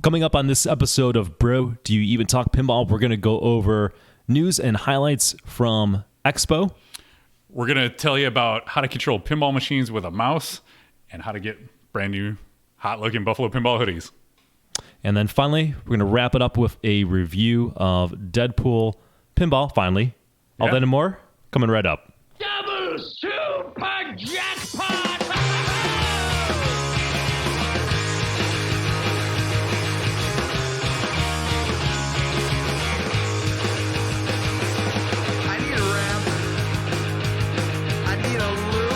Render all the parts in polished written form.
Coming up on this episode of Bro, Do You Even Talk Pinball, we're going to go over news and highlights from Expo. We're going to tell you about how to control pinball machines with a mouse and how to get brand new, hot-looking Buffalo pinball hoodies. And then finally, we're going to wrap it up with a review of Deadpool Pinball, finally. All that and more, coming right up. Double super jackpot! I need a ramp. I need a loop.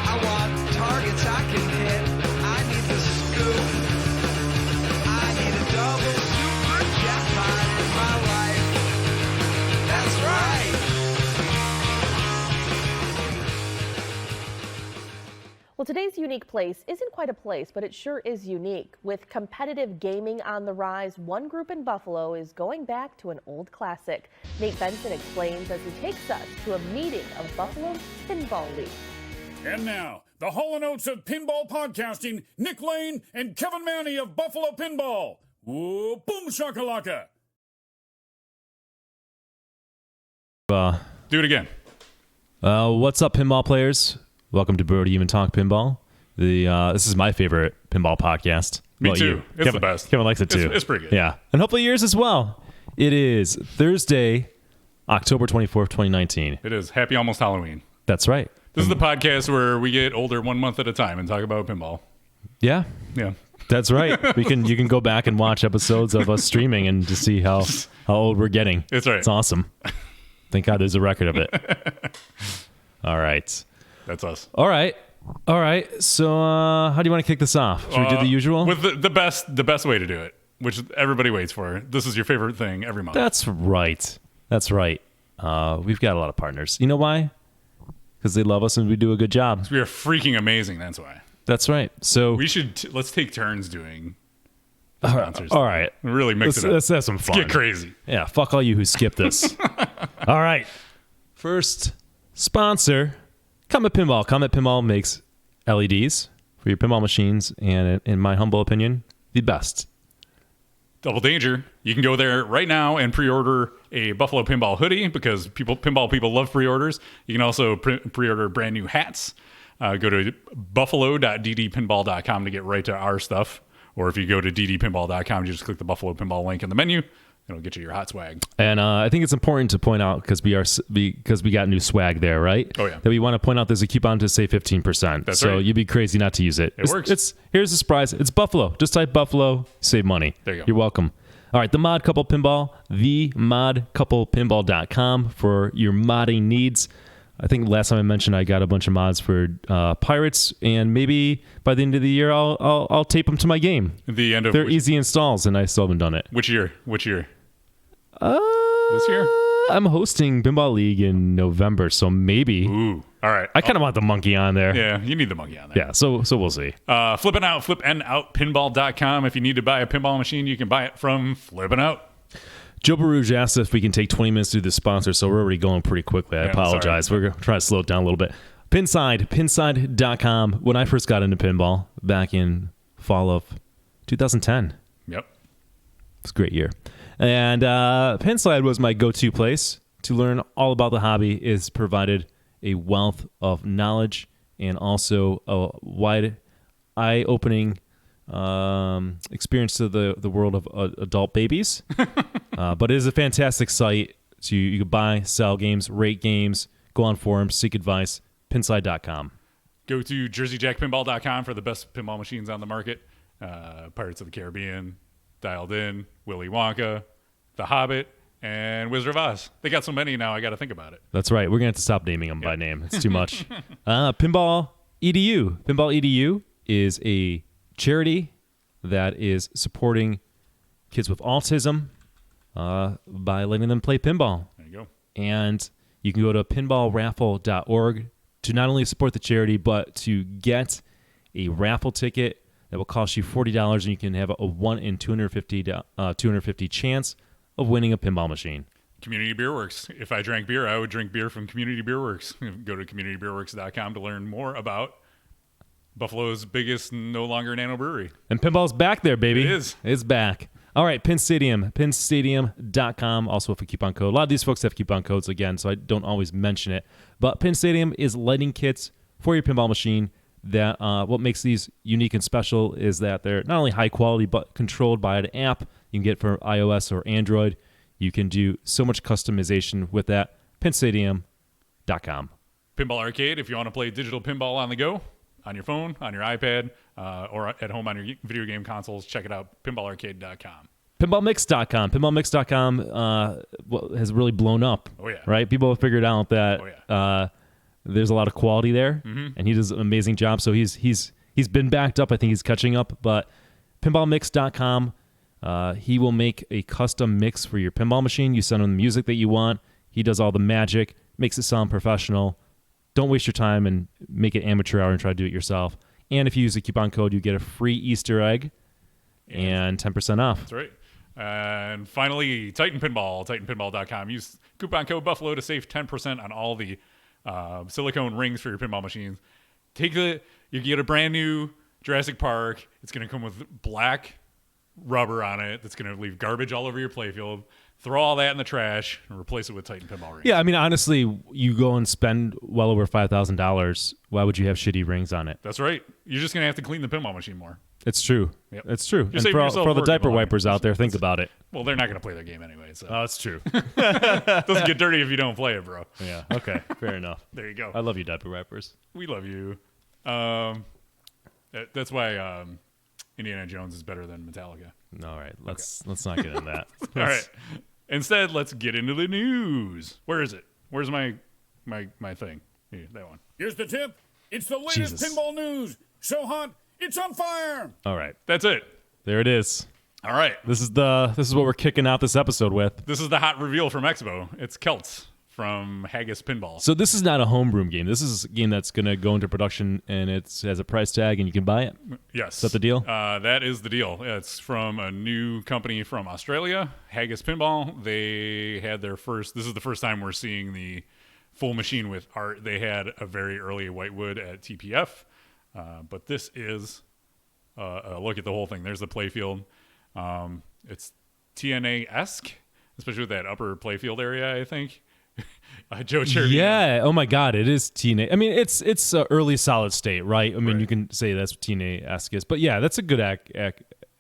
I want targets I can hit. I need the scoop. I need a double super jackpot in my life. That's right. Well, today's unique place isn't quite a place, but it sure is unique. With competitive gaming on the rise, one group in Buffalo is going back to an old classic. Nate Benson explains as he takes us to a meeting of Buffalo's Pinball League. And now, the Hall & Oates of pinball podcasting, Nick Lane and Kevin Manny of Buffalo Pinball. Whoa, boom shakalaka. Do it again. What's up, pinball players? Welcome to Bro, Do You Even Talk Pinball. This is my favorite pinball podcast. Me Well, too. you. It's Kevin, the best. Kevin likes it too. It's pretty good. Yeah. And hopefully yours as well. It is Thursday, October 24th, 2019. It is. Happy almost Halloween. That's right. This is the podcast where we get older 1 month at a time and talk about pinball. Yeah. Yeah. That's right. You can go back and watch episodes of us streaming and to see how old we're getting. That's right. It's awesome. Thank God there's a record of it. All right. That's us. All right. So how do you want to kick this off? Should we do the usual? With the best way to do it, which everybody waits for. This is your favorite thing every month. That's right. We've got a lot of partners. You know why? Because they love us and we do a good job. We are freaking amazing. That's why. That's right. So We should let's take turns doing the sponsors. all right. Really mix it up. Let's have some fun. Get crazy. Yeah, fuck all you who skipped this. All right. First sponsor, Comet Pinball. Comet Pinball makes LEDs for your pinball machines, and in my humble opinion, the best. Double danger. You can go there right now and pre-order a Buffalo Pinball hoodie because pinball people love pre-orders. You can also pre-order brand new hats. Go to buffalo.ddpinball.com to get right to our stuff. Or if you go to ddpinball.com, you just click the Buffalo Pinball link in the menu. It'll get you your hot swag. And I think it's important to point out because we got new swag there, right? Oh, yeah. That we want to point out there's a coupon to save 15%. That's so right. you'd be crazy not to use it. It works. Here's the surprise. It's Buffalo. Just type Buffalo, save money. There you go. You're welcome. All right, the Mod Couple Pinball, themodcouplepinball.com for your modding needs. I think last time I mentioned I got a bunch of mods for Pirates, and maybe by the end of the year I'll tape them to my game. The end of They're easy installs, and I still haven't done it. Which year? This year? I'm hosting Pinball League in November, so maybe. Ooh. All right. I kind of want the monkey on there. Yeah, you need the monkey on there. Yeah, so we'll see. Flipinoutpinball.com. If you need to buy a pinball machine, you can buy it from Flippin' Out. Joe Baruch asked if we can take 20 minutes to do the sponsor, so we're already going pretty quickly. I apologize. Sorry. We're going to try to slow it down a little bit. Pinside.com. When I first got into pinball back in fall of 2010. Yep. It's a great year. And Pinside was my go-to place to learn all about the hobby. It's provided a wealth of knowledge and also a wide eye-opening experience to the world of adult babies. But it is a fantastic site. So you can buy, sell games, rate games, go on forums, seek advice. Pinside.com. Go to jerseyjackpinball.com for the best pinball machines on the market. Pirates of the Caribbean, Dialed In, Willy Wonka, The Hobbit, and Wizard of Oz. They got so many now, I got to think about it. That's right. We're going to have to stop naming them by name. It's too much. Pinball EDU. Pinball EDU is a charity that is supporting kids with autism by letting them play pinball. There you go. And you can go to pinballraffle.org to not only support the charity, but to get a raffle ticket that will cost you $40, and you can have a 1 in 250 chance of winning a pinball machine. Community Beer Works. If I drank beer, I would drink beer from Community Beer Works. Go to communitybeerworks.com to learn more about Buffalo's biggest no longer nano brewery. And pinball's back there, baby. It is. It's back. All right, Pin Stadium, pinstadium.com. Also with a coupon code. A lot of these folks have coupon codes again, so I don't always mention it. But Pin Stadium is lighting kits for your pinball machine. That what makes these unique and special is that they're not only high quality but controlled by an app you can get for iOS or Android. You can do so much customization with that. Pinstadium.com. Pinball Arcade, if you want to play digital pinball on the go, on your phone, on your iPad, or at home on your video game consoles, check it out, pinballarcade.com. Pinballmix.com. Pinballmix.com has really blown up. Oh, yeah. Right? People have figured out that there's a lot of quality there, and he does an amazing job. So he's been backed up. I think he's catching up. But pinballmix.com, he will make a custom mix for your pinball machine. You send him the music that you want. He does all the magic, makes it sound professional. Don't waste your time and make it amateur hour and try to do it yourself. And if you use a coupon code, you get a free Easter egg and 10% off. That's right. And finally, Titan Pinball, titanpinball.com. Use coupon code Buffalo to save 10% on all the silicone rings for your pinball machines. You get a brand new Jurassic Park. It's going to come with black rubber on it that's going to leave garbage all over your playfield. Throw all that in the trash and replace it with Titan pinball rings. Yeah, I mean, honestly, you go and spend well over $5,000. Why would you have shitty rings on it? That's right. You're just going to have to clean the pinball machine more. It's true. Yep. It's true. You're And saving for yourself all the work diaper in the long wipers run. out there, think about it. Well, they're not going to play their game anyway, so Oh, it's true. it doesn't get dirty if you don't play it, bro. Yeah. Okay. Fair enough. There you go. I love you, diaper wipers. We love you. That's why Indiana Jones is better than Metallica. All right. Let's not get into that. All right. Instead, let's get into the news. Where is it? Where's my thing? Here, that one. Here's the tip. It's the latest Jesus. pinball news. So hot, it's on fire. All right. That's it. There it is. All right. This is what we're kicking out this episode with. This is the hot reveal from Expo. It's Celts from Haggis Pinball. So this is not a homebrew game. This is a game that's going to go into production, and it has a price tag, and you can buy it. Yes. Is that the deal? That is the deal. It's from a new company from Australia, Haggis Pinball. They had their first. This is the first time we're seeing the full machine with art. They had a very early whitewood at TPF, but this is a look at the whole thing. There's the playfield. It's TNA-esque, especially with that upper playfield area, I think. Joe Cherry. Yeah. Oh my God, it is TNA. I mean, it's early solid state, right? I mean, you can say that's TNA-esque, but yeah, that's a good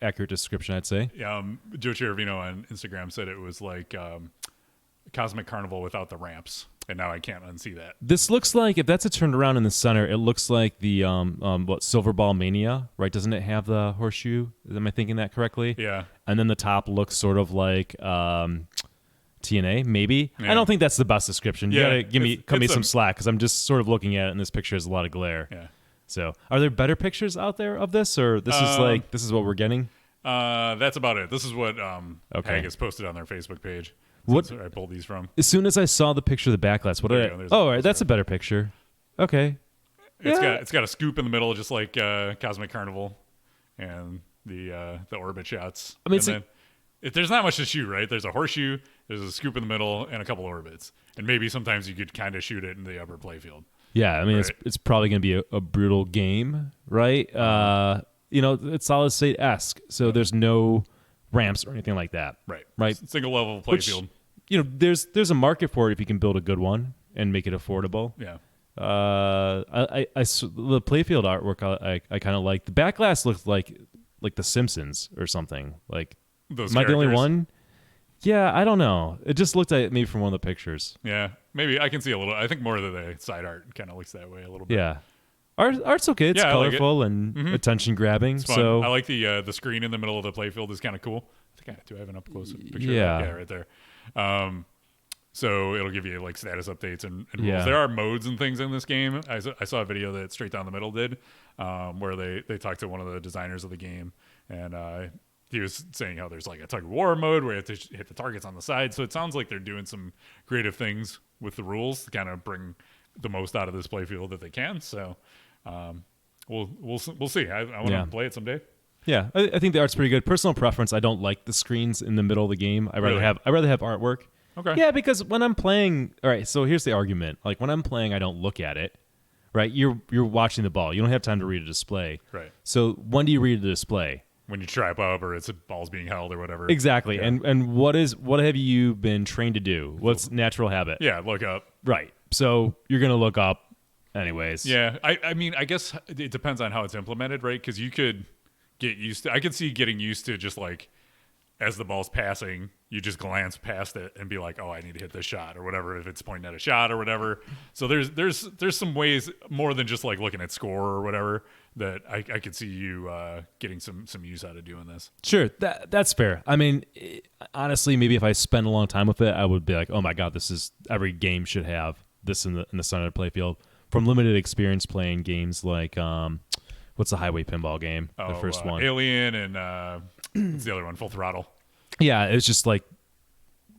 accurate description, I'd say. Joe Chervino on Instagram said it was like Cosmic Carnival without the ramps, and now I can't unsee that. This looks like, if that's a turned around in the center, it looks like the Silver Ball Mania, right? Doesn't it have the horseshoe? Am I thinking that correctly? Yeah. And then the top looks sort of like TNA, maybe. Yeah. I don't think that's the best description. You Yeah, gotta cut me it's some slack, because I'm just sort of looking at it, and this picture has a lot of glare. Yeah. So, are there better pictures out there of this, or this is what we're getting? That's about it. This is what Haggis posted on their Facebook page. What That's where I pulled these from. As soon as I saw the picture of the backlash, what There did you go. I? There's Oh, a- all right, that's a better picture. Okay. It's got a scoop in the middle, just like Cosmic Carnival, and the orbit shots. I mean, and then, there's not much to shoot, right? There's a horseshoe, there's a scoop in the middle, and a couple orbits, and maybe sometimes you could kind of shoot it in the upper playfield. Yeah, I mean, Right. it's probably going to be a brutal game, right? It's solid state-esque, so there's no ramps or anything like that. Right. Single level Which, playfield. there's a market for it if you can build a good one and make it affordable. Yeah. The playfield artwork I kind of like. The backlash looks like The Simpsons or something. Like, Those am I the only characters. one? Yeah, I don't know. It just looked at me from one of the pictures. Yeah, maybe I can see a little. I think more of the side art kind of looks that way a little bit. Yeah. Art's okay. It's Yeah, I like it. colorful and attention grabbing. It's fun. So I like the screen in the middle of the playfield is kind of cool. I think do I have an up close picture? Yeah. Of that? Yeah, right there. So it'll give you like status updates and rules. Yeah. There are modes and things in this game. I saw a video that Straight Down the Middle did, where they talked to one of the designers of the game, and he was saying how there's like a tug of war mode where you have to hit the targets on the side. So it sounds like they're doing some creative things with the rules to kind of bring the most out of this playfield that they can. So we'll see. I want to play it someday. yeah, I think the art's pretty good. Personal preference, I don't like the screens in the middle of the game. I'd rather Really? have artwork. Okay. Yeah, because when I'm playing, all right, so here's the argument. Like when I'm playing, I don't look at it, right? You're watching the ball. You don't have time to read a display. Right. So when do you read the display? When you trap up or it's a ball's being held or whatever. Exactly. Yeah. And what have you been trained to do? What's natural habit? Yeah, look up. Right. So you're going to look up anyways. Yeah. I mean, I guess it depends on how it's implemented, right? Because you could get used to, I could see getting used to just like, as the ball's passing, you just glance past it and be like, oh, I need to hit this shot or whatever, if it's pointing at a shot or whatever. So there's some ways more than just like looking at score or whatever that I could see you getting some use out of doing this. Sure. That's fair. I mean, honestly, maybe if I spend a long time with it, I would be like, oh my God, every game should have this in the center of the playfield. From limited experience playing games like, what's the highway pinball game? The first one. Alien and what's the other one? Full Throttle. Yeah, it's just like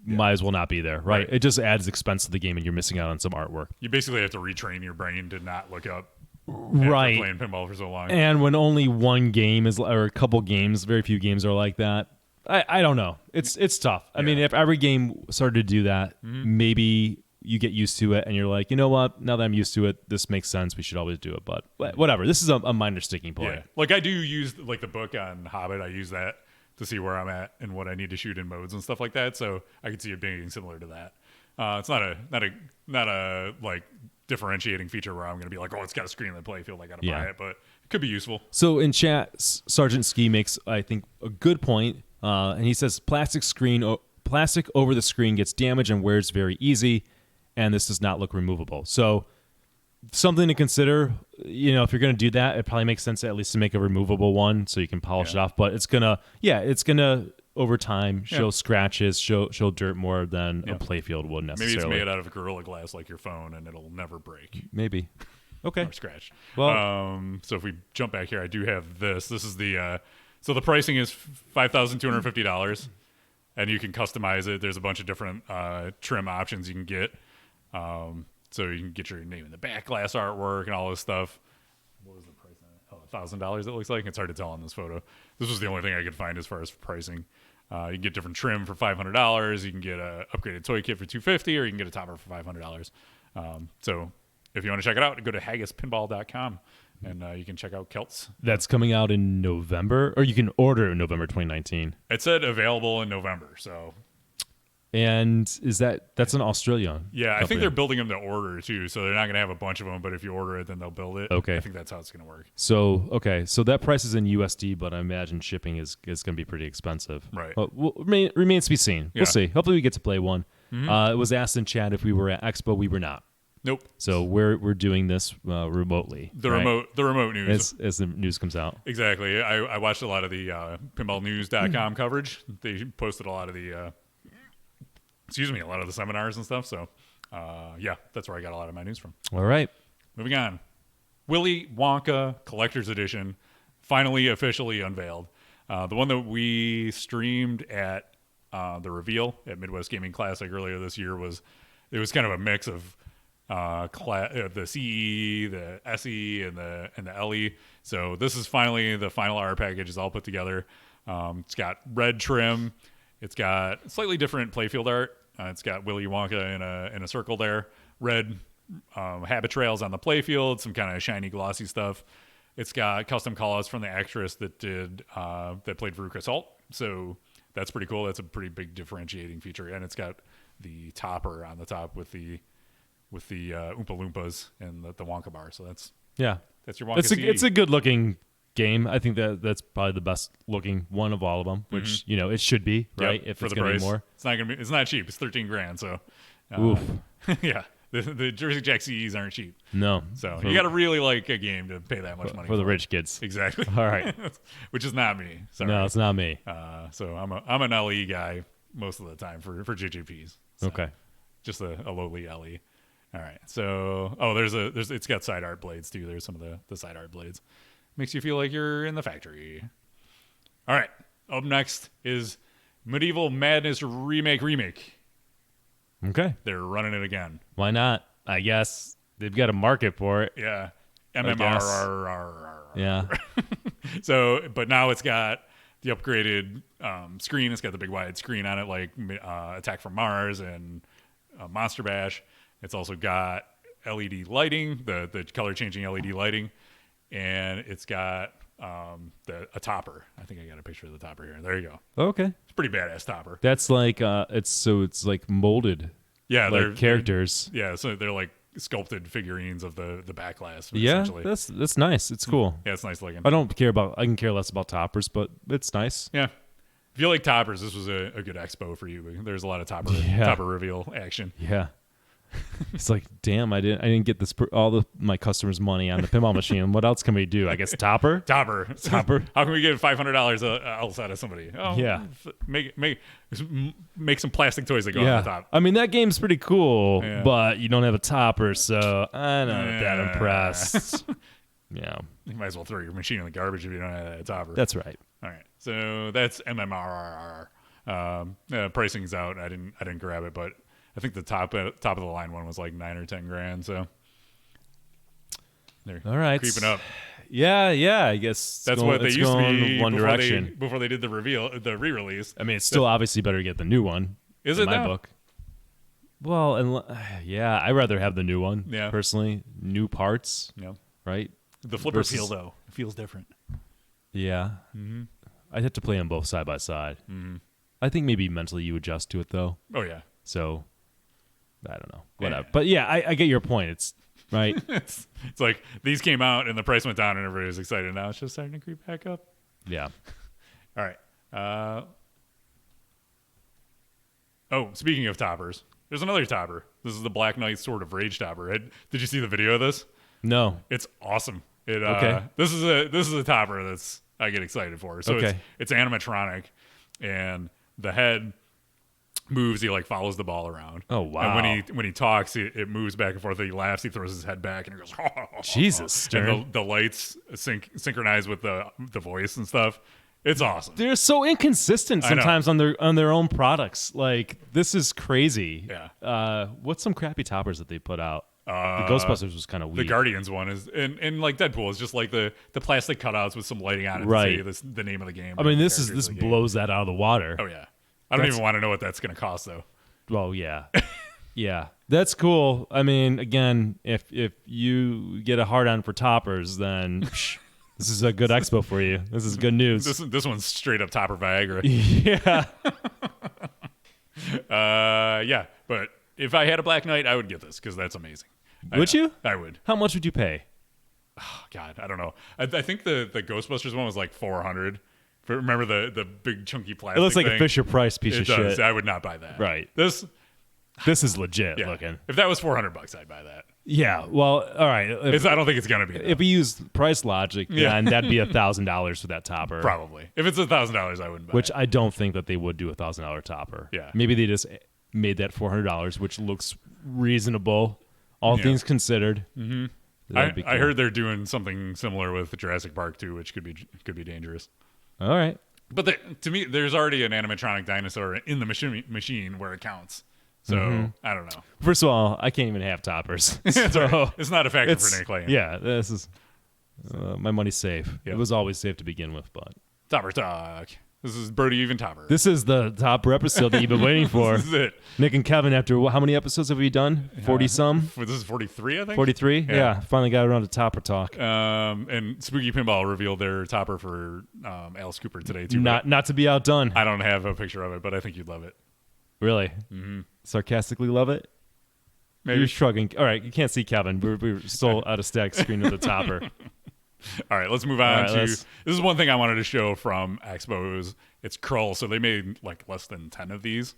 might as well not be there, right? It just adds expense to the game, and you're missing out on some artwork. You basically have to retrain your brain to not look up. Right, after playing pinball for so long. And when only one game or a couple games, very few games are like that. I don't know. It's tough. I mean, if every game started to do that, maybe you get used to it, and you're like, you know what? Now that I'm used to it, this makes sense. We should always do it. But whatever. This is a minor sticking point. Yeah. Like I do use like the book on Hobbit. I use that to see where I'm at and what I need to shoot in modes and stuff like that. So I could see it being similar to that. It's not a like differentiating feature where I'm going to be like, oh, it's got a screen in the playfield, I got to buy it, but it could be useful. So in chat, Sergeant Ski makes, I think, a good point, and he says plastic over the screen gets damaged and wears very easy, and this does not look removable. So something to consider. You know, if you're going to do that, it probably makes sense at least to make a removable one so you can polish it off. But it's gonna over time show scratches, show dirt more than a playfield would necessarily. Maybe it's made out of Gorilla Glass like your phone, and it'll never break. Maybe. Okay. Or scratch. Well, so if we jump back here, I do have this. This is the so the pricing is $5,250, and you can customize it. There's a bunch of different trim options you can get. So you can get your name in the back, glass artwork, and all this stuff. What was the price on it? $1,000. It looks like it's hard to tell on this photo. This was the only thing I could find as far as pricing. You can get different trim for $500. You can get a upgraded toy kit for $250, or you can get a topper for $500. So if you want to check it out, go to haggispinball.com and you can check out Celts. That's coming out in November, or you can order in November 2019. It said available in November, so. And that's an Australian? Yeah, company. I think they're building them to order too, so they're not going to have a bunch of them, but if you order it, then they'll build it. Okay. I think that's how it's going to work. So that price is in USD, but I imagine shipping is going to be pretty expensive. Right. But remains to be seen. Yeah. We'll see. Hopefully we get to play one. It was asked in chat if we were at Expo. We were not. Nope. So we're doing this remotely. The remote news. As the news comes out. Exactly. I watched a lot of the pinballnews.com coverage. They posted a lot of the a lot of the seminars and stuff. So, that's where I got a lot of my news from. All right. Moving on. Willy Wonka Collector's Edition, finally officially unveiled. The one that we streamed at the reveal at Midwest Gaming Classic earlier this year was kind of a mix of the CE, the SE, and the LE. So this is finally the final R package is all put together. It's got red trim. It's got slightly different playfield art. It's got Willy Wonka in a circle there. Red habit trails on the playfield, some kind of shiny glossy stuff. It's got custom callouts from the actress that played Veruca Salt. So that's pretty cool. That's a pretty big differentiating feature. And it's got the topper on the top with the Oompa Loompas and the Wonka bar. So that's your Wonka CE. It's a good looking game. I think that's probably the best looking one of all of them, which it should be, right? Yep, if for it's the going to price. be more. It's not cheap. It's $13,000. So, oof. Yeah, the Jersey Jack CEs aren't cheap. No. So you got to really like a game to pay that much money for the rich kids. Exactly. All right. Which is not me. Sorry. No, it's not me. So I'm an LE guy most of the time for JJPs. So okay. Just a lowly LE. All right. So it's got side art blades too. There's some of the side art blades. Makes you feel like you're in the factory. All right. Up next is Medieval Madness Remake. Okay. They're running it again. Why not? I guess they've got a market for it. Yeah. MMR-R. Yeah. So, but now it's got the upgraded screen. It's got the big wide screen on it, like Attack from Mars and Monster Bash. It's also got LED lighting, the color changing LED lighting, and it's got a topper. I think I got a picture of the topper here. There you go. Okay. It's a pretty badass topper. That's like it's like molded. Yeah, like characters. So they're like sculpted figurines of the backlash. Yeah, essentially. that's nice. It's cool. Yeah, it's nice looking. I can care less about toppers, but it's nice. Yeah. If you like toppers, this was a good expo for you. There's a lot of topper reveal action. Yeah. It's like, damn, I didn't get this my customers' money on the pinball machine. What else can we do? I guess topper. How can we get $500 else out of somebody? Oh, yeah. Make some plastic toys that go on the top. I mean, that game's pretty cool, Yeah. but you don't have a topper, so I'm not that impressed. Yeah, You might as well throw your machine in the garbage if you don't have a topper. that's right. All right. So that's MMR-R. Pricing's out. I didn't grab it, but I think the top of the line one was like $9 or $10,000. So they're All right, creeping up. Yeah. I guess That's what they it's used to going be one direction. before they did the re-release. I mean, it's still obviously better to get the new one. Is in it my now? book? Well, I'd rather have the new one. Yeah. Personally, new parts. Yeah. Right. The flipper Versus- feel though, it feels different. Yeah. Mm-hmm. I'd have to play them both side by side. Mm-hmm. I think maybe mentally you adjust to it though. Oh yeah. So I don't know. Whatever. Yeah. But yeah, I get your point. It's right. It's like these came out and the price went down and everybody was excited. Now it's just starting to creep back up. Yeah. All right. Speaking of toppers, there's another topper. This is the Black Knight Sword of Rage topper. Did you see the video of this? No. It's awesome. Okay. This is a topper that's I get excited for. So Okay. it's animatronic, and the head moves. He like follows the ball around. Oh, wow. And when he talks, it moves back and forth. He laughs. He throws his head back and he goes. Jesus, Stern. And the lights synchronize with the voice and stuff. It's awesome. They're so inconsistent I know. sometimes on their own products. Like this is crazy. Yeah. What's some crappy toppers that they put out? The Ghostbusters was kind of weak. The Guardians one is, and like Deadpool is just like the plastic cutouts with some lighting on it Right. to say the name of the game. I mean, the this characters of the game. blows that out of the water. Oh yeah, I don't even want to know what that's going to cost though. Well, yeah. Yeah. That's cool. I mean, again, if you get a hard on for toppers, then this is a good expo for you. This is good news. This one's straight up Topper Viagra. Yeah. Yeah, but if I had a Black Knight, I would get this because that's amazing. Would you? I would. How much would you pay? Oh, God, I don't know. I think the Ghostbusters one was like $400. Remember the big chunky plastic? It looks like thing? a Fisher Price piece It of does. shit. I would not buy that. Right. This This is legit yeah. looking. If that was $400, I'd buy that. Yeah. Well, all right. I don't think it's gonna be. If we use price logic, Yeah. then that'd be $1,000 for that topper. Probably. If it's $1,000, I wouldn't buy Which it. I don't think that they would do $1,000 topper. Yeah. Maybe they just made that $400, which looks reasonable, all Yeah. things considered. Mm-hmm. That'd be I cool. heard they're doing something similar with Jurassic Park too, which could be dangerous. All right. But to me, there's already an animatronic dinosaur in the machine where it counts. So I don't know. First of all, I can't even have toppers. So It's not a factor it's, for Nick Lane. yeah, this is my money's safe. Yep. It was always safe to begin with, but Topper Talk. This is Birdie Even Topper. this is the Topper episode that you've been waiting for. This is it. Nick and Kevin, after how many episodes have we done? 40 some? This is 43, I think. 43? Yeah. Yeah, finally got around to Topper Talk. And Spooky Pinball revealed their topper for Alice Cooper today too. but Not to be outdone. I don't have a picture of it, but I think you'd love it. Really? Sarcastically love it? Maybe. You're shrugging. All right, you can't see Kevin. We're still out of stack screen with the Topper. All right, let's move on All right, to. let's- This is one thing I wanted to show from Expo. It's Krull. So they made like less than 10 of these,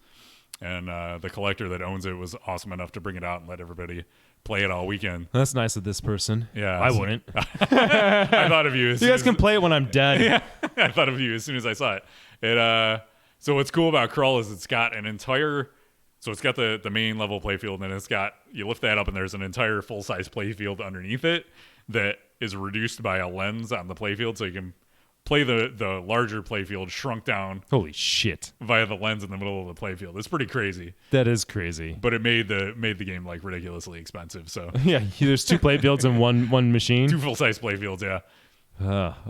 and the collector that owns it was awesome enough to bring it out and let everybody play it all weekend. That's nice of this person. Yeah, I so- wouldn't. I thought of you. As You soon guys as- can play it when I'm dead. Yeah, I thought of you as soon as I saw it. So what's cool about Krull is it's got an entire. So it's got the main level playfield, and then it's got, you lift that up, and there's an entire full-size playfield underneath it that is reduced by a lens on the playfield, so you can play the larger playfield shrunk down Holy shit. via the lens in the middle of the playfield. It's pretty crazy, That is crazy. but it made the game like ridiculously expensive. So Yeah, there's two playfields in one machine. two full-size playfields, yeah.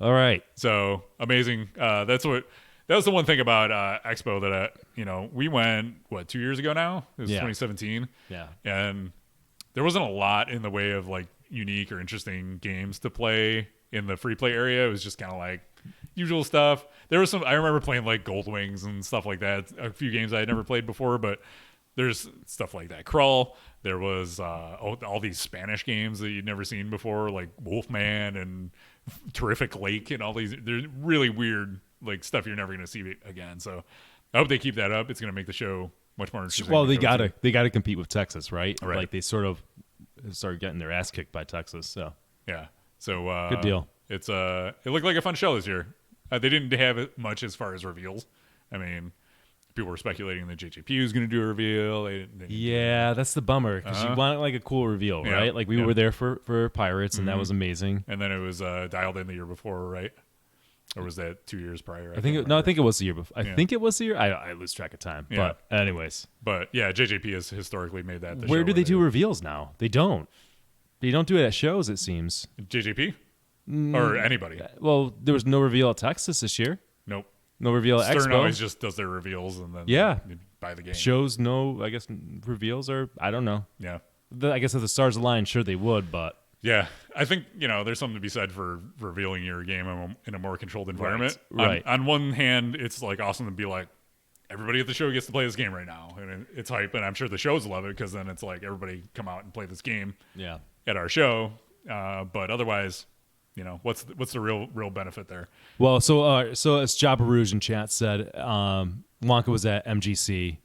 All right. So amazing. That was the one thing about Expo that we went 2 years ago now. It was Yeah. 2017. Yeah. And there wasn't a lot in the way of like unique or interesting games to play in the free play area. It was just kind of like usual stuff. There was some, I remember playing like Gold Wings and stuff like that. A few games I had never played before, but there's stuff like that. Krull. There was all these Spanish games that you'd never seen before, like Wolfman and Terrific Lake and all these. They're really weird like stuff you're never going to see again. So I hope they keep that up. It's going to make the show much more interesting. Well, they gotta compete with Texas, right? Right. Like they sort of started getting their ass kicked by Texas. So yeah. So good deal. It looked like a fun show this year. They didn't have it much as far as reveals. I mean, people were speculating that JJP was going to do a reveal. Yeah, that's the bummer because you want like a cool reveal, right? Like we were there for Pirates, and that was amazing. And then it was dialed in the year before, right? Or was that 2 years prior? I think it was the year before. I think it was the year. I lose track of time. Yeah. But anyways. But yeah, JJP has historically made that the Where show do they do reveals now? They don't. They don't do it at shows, it seems. JJP? Or anybody? Well, there was no reveal at Texas this year. Nope. No reveal at Stern Expo. always just does their reveals and then they buy the game. Shows no, I guess, reveals or I don't know. Yeah. I guess if the stars align, sure they would, but. Yeah, I think, there's something to be said for revealing your game in a more controlled environment. Right. On one hand, it's like awesome to be like, everybody at the show gets to play this game right now. And it's hype, and I'm sure the shows love it because then it's like everybody come out and play this game at our show. But otherwise, what's the real benefit there? Well, so as Jabba Rouge in chat said, Wonka was at MGC,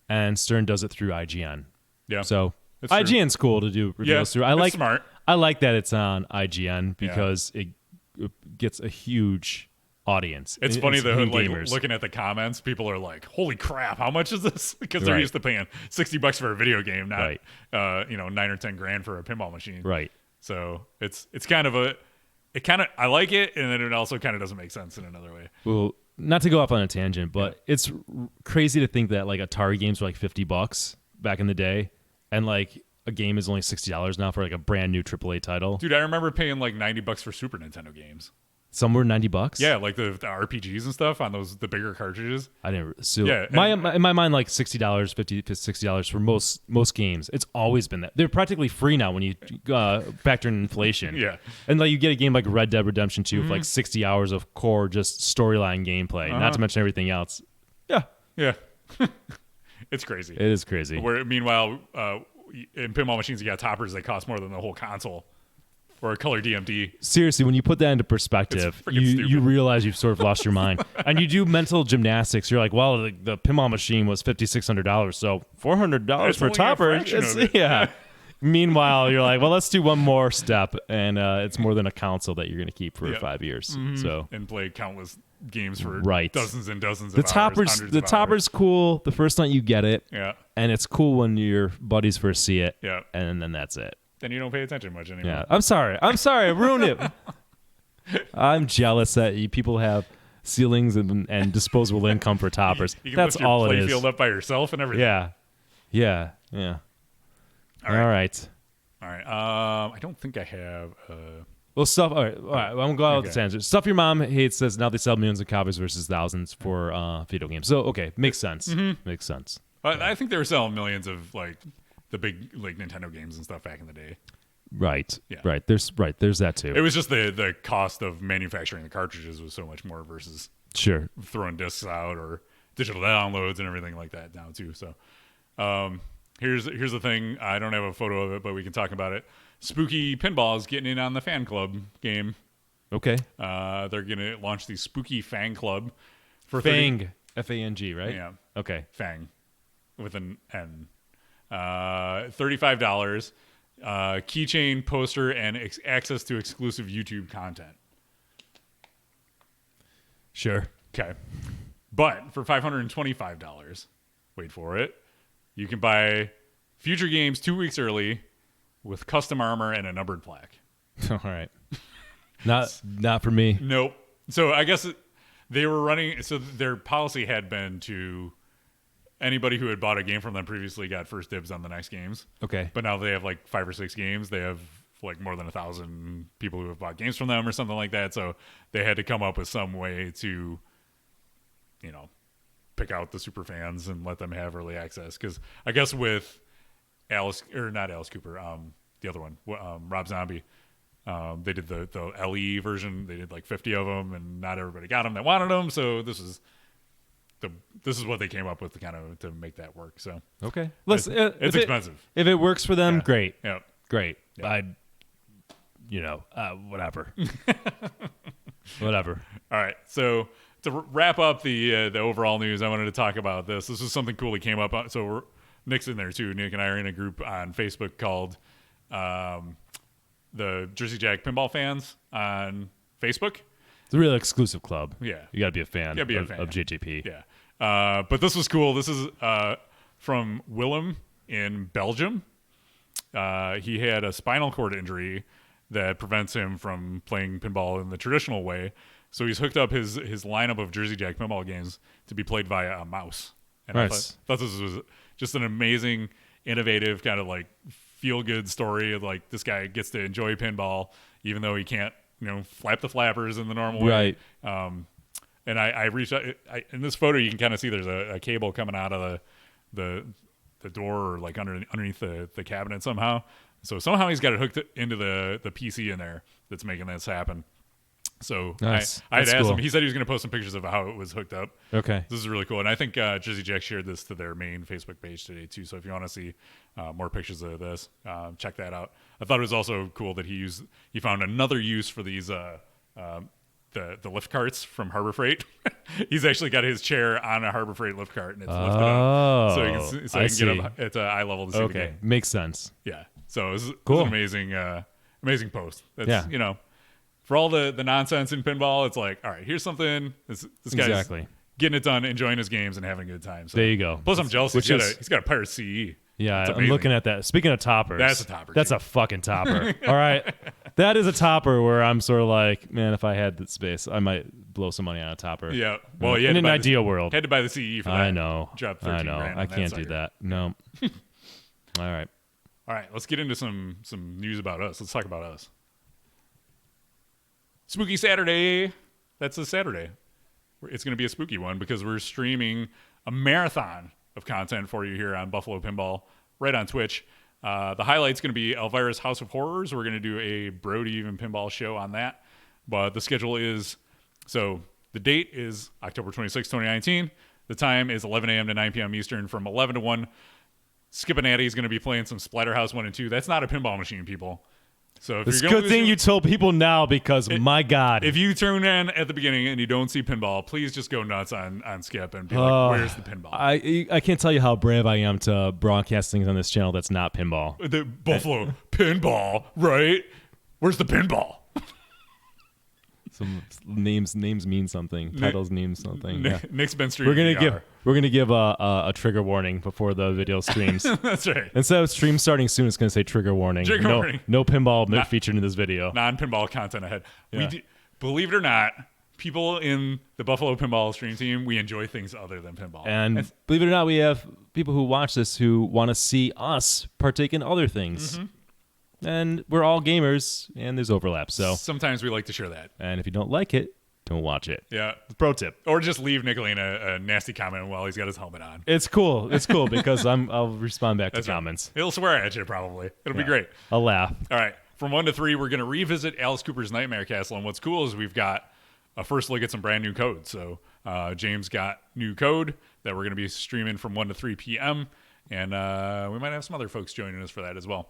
and Stern does it through IGN. Yeah. So It's IGN's cool to do reveals through. It's smart. I like that it's on IGN because it gets a huge audience. It's funny though, like gamers. looking at the comments, people are like, "Holy crap, how much is this?" Because they're used to paying $60 for a video game, not $9 or $10 for a pinball machine. Right. So it's kind of I like it, and then it also kind of doesn't make sense in another way. Well, not to go off on a tangent, but it's crazy to think that like Atari games were like $50 back in the day, and like a game is only $60 now for like a brand new AAA title. Dude, I remember paying like $90 for Super Nintendo games. Some were $90. Yeah, like the RPGs and stuff on the bigger cartridges. I didn't. So Yeah, in my mind, like $60, $60 for most games. It's always been that. They're practically free now when you factor in inflation. Yeah, and like you get a game like Red Dead Redemption 2 with like 60 hours of core just storyline gameplay, not to mention everything else. Yeah, it's crazy. It is crazy. Where meanwhile, in pinball machines, you got toppers that cost more than the whole console. Or a color DMD. Seriously, when you put that into perspective, you realize you've sort of lost your mind. And you do mental gymnastics. You're like, well, the pinball machine was $5,600, so $400 for a topper. Yeah. Meanwhile, you're like, well, let's do one more step, and it's more than a console that you're going to keep for 5 years. So and play countless games for dozens and dozens of the toppers. hours. The topper's cool the first night you get it. Yeah. And it's cool when your buddies first see it. Yeah. And then that's it. Then you don't pay attention much anymore. Yeah, I'm sorry. I ruined it. I'm jealous that people have ceilings and disposable income for toppers. You can That's lift your all it is. playfield up by yourself and everything. Yeah. All right. I don't think I have. Well, stuff. All right. I'm gonna go out with the tangent. Stuff your mom hates says now they sell millions of copies versus thousands for video games. So makes sense. Makes sense. I think they were selling millions of like the big like Nintendo games and stuff back in the day. Right. Yeah. Right. There's that too. It was just the cost of manufacturing the cartridges was so much more versus throwing discs out or digital downloads and everything like that now too. So here's the thing. I don't have a photo of it, but we can talk about it. Spooky Pinball is getting in on the fan club game. Okay. They're gonna launch the Spooky Fang Club for Fang, FANG, right? Yeah. Okay. Fang with an N. $35. Keychain, poster, and access to exclusive YouTube content. Sure. Okay. But for $525, wait for it, you can buy future games 2 weeks early with custom armor and a numbered plaque. All right. Not for me. Nope. So I guess they were running. So their policy had been to anybody who had bought a game from them previously got first dibs on the next games. Okay. But now they have like 5 or 6 games. They have like more than 1,000 people who have bought games from them or something like that. So they had to come up with some way to, pick out the super fans and let them have early access. Because I guess with not Alice Cooper, the other one, Rob Zombie. They did the LE version. They did like 50 of them, and not everybody got them that wanted them. So this is what they came up with to make that work. So Okay. it's expensive. If it works for them, Yeah. great. Yeah. Great. Yeah. Whatever. Whatever. All right. So to wrap up the overall news, I wanted to talk about this. This is something cool that came up. So Nick's in there too. Nick and I are in a group on Facebook called the Jersey Jack Pinball Fans on Facebook. It's a real exclusive club. Yeah. You got to be a fan, Gotta be a of, fan. of JJP. Yeah. But this was cool. This is from Willem in Belgium. He had a spinal cord injury that prevents him from playing pinball in the traditional way. So he's hooked up his lineup of Jersey Jack pinball games to be played via a mouse. And Nice. I thought this was just an amazing, innovative kind of like feel-good story of like this guy gets to enjoy pinball even though he can't, flap the flappers in the normal way. Right. And I reached out. In this photo, you can kind of see there's a cable coming out of the door or like underneath the cabinet somehow. So somehow he's got it hooked into the PC in there that's making this happen. So Nice. I had That's asked cool. him. He said he was going to post some pictures of how it was hooked up. Okay. This is really cool. And I think Jersey Jack shared this to their main Facebook page today too. So if you want to see more pictures of this, check that out. I thought it was also cool that he found another use for these the lift carts from Harbor Freight. He's actually got his chair on a Harbor Freight lift cart and it's lifted up. So he can get up at eye level to see the Okay. game. Makes sense. Yeah. So it was Cool. an amazing post. That's, Yeah. For all the nonsense in pinball, it's like, all right, here's something. This guy's Exactly. getting it done, enjoying his games, and having a good time. So. There you go. Plus, I'm jealous. Which He's got a Pirate CE. Yeah, It's I'm amazing. looking at that. Speaking of toppers. That's a topper, That's too. a fucking topper. All right. That is a topper where I'm sort of like, man, if I had the space, I might blow some money on a topper. Yeah. Well, in an ideal world. Had to buy the CE for that. I know. Drop I 13 know. grand on I can't do sucker. that. No. All right. All right, let's get into some news about us. Let's talk about us. Spooky Saturday. That's a Saturday. It's going to be a spooky one because we're streaming a marathon of content for you here on Buffalo Pinball right on Twitch. The highlight's going to be Elvira's House of Horrors. We're going to do a Brody Even Pinball show on that. But the schedule is, so the date is October 26, 2019. The time is 11 a.m. to 9 p.m. Eastern from 11 to 1. Skip and Natty is going to be playing some Splatterhouse 1 and 2. That's not a pinball machine, people. So if It's a you're gonna good thing lose- you told people now because, my God. if you tune in at the beginning and you don't see pinball, please just go nuts on Skip and be like, where's the pinball? I can't tell you how brave I am to broadcast things on this channel that's not pinball. The Buffalo pinball, right? Where's the pinball? Some names mean something. Titles mean something. Yeah. Nick's been streaming. We're gonna give a trigger warning before the video streams. That's right. Instead of stream starting soon, it's gonna say trigger warning. Trigger warning. No pinball featured in this video. Non-pinball content ahead. Yeah. Believe it or not, people in the Buffalo Pinball stream team, we enjoy things other than pinball. And believe it or not, we have people who watch this who want to see us partake in other things. Mm-hmm. And we're all gamers, and there's overlap. So, sometimes we like to share that. and if you don't like it, don't watch it. Yeah. Pro tip. Or just leave Nicolene a nasty comment while he's got his helmet on. It's cool. It's cool because I'll respond back That's to right. comments. He'll swear at you probably. It'll be Yeah. great. I'll laugh. All right. From 1 to 3, we're going to revisit Alice Cooper's Nightmare Castle. And what's cool is we've got a first look at some brand new code. So James got new code that we're going to be streaming from 1 to 3 p.m. And we might have some other folks joining us for that as well.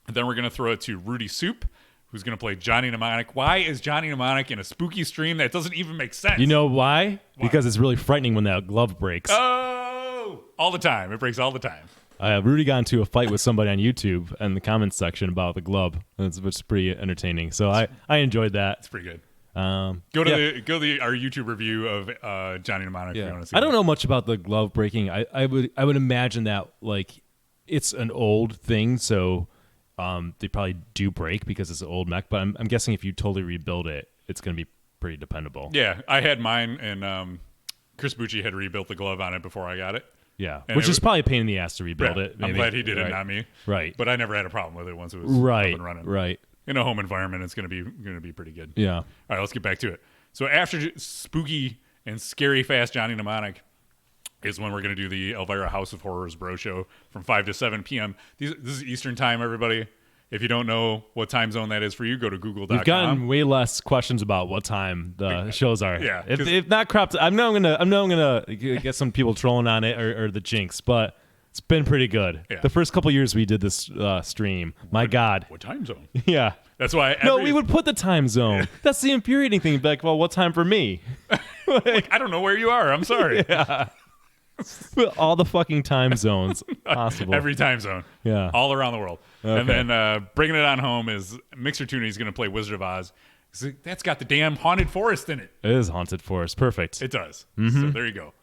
And then we're going to throw it to Rudy Soup, who's going to play Johnny Mnemonic. Why is Johnny Mnemonic in a spooky stream? That doesn't even make sense. You know why? Because it's really frightening when that glove breaks. Oh! All the time. It breaks all the time. Rudy got into a fight with somebody on YouTube in the comments section about the glove. It's pretty entertaining. So I enjoyed that. It's pretty good. Go Go to our YouTube review of Johnny Mnemonic if you want to see I don't that. know much about the glove breaking. I would imagine that like it's an old thing, so they probably do break because it's an old mech. But I'm guessing if you totally rebuild it, it's going to be pretty dependable. Yeah, I had mine, and Chris Bucci had rebuilt the glove on it before I got it. Yeah, And which it is probably a pain in the ass to rebuild Yeah, it. I'm maybe. glad he did it, Right. not me. Right. But I never had a problem with it once it was Right. up and running. Right. In a home environment, it's going to be pretty good. Yeah. All right, let's get back to it. So after spooky and scary fast Johnny Mnemonic, is when we're going to do the Elvira House of Horrors Bro Show from 5 to 7 p.m. This is Eastern time, everybody. If you don't know what time zone that is for you, go to google.com. We've gotten way less questions about what time the shows are. Yeah, if not cropped, I know I'm gonna get some people trolling on it or the jinx, but it's been pretty good. Yeah. The first couple years we did this stream, my God. What time zone? Yeah. That's why. No, we would put the time zone. That's the infuriating thing. Be like, well, what time for me? Like, I don't know where you are. I'm sorry. Yeah. All the fucking time zones possible. Every time zone. Yeah. All around the world. Okay. And then bringing it on home is Mixer Tuna. He's going to play Wizard of Oz. That's got the damn haunted forest in it. It is haunted forest. Perfect. It does. So there you go.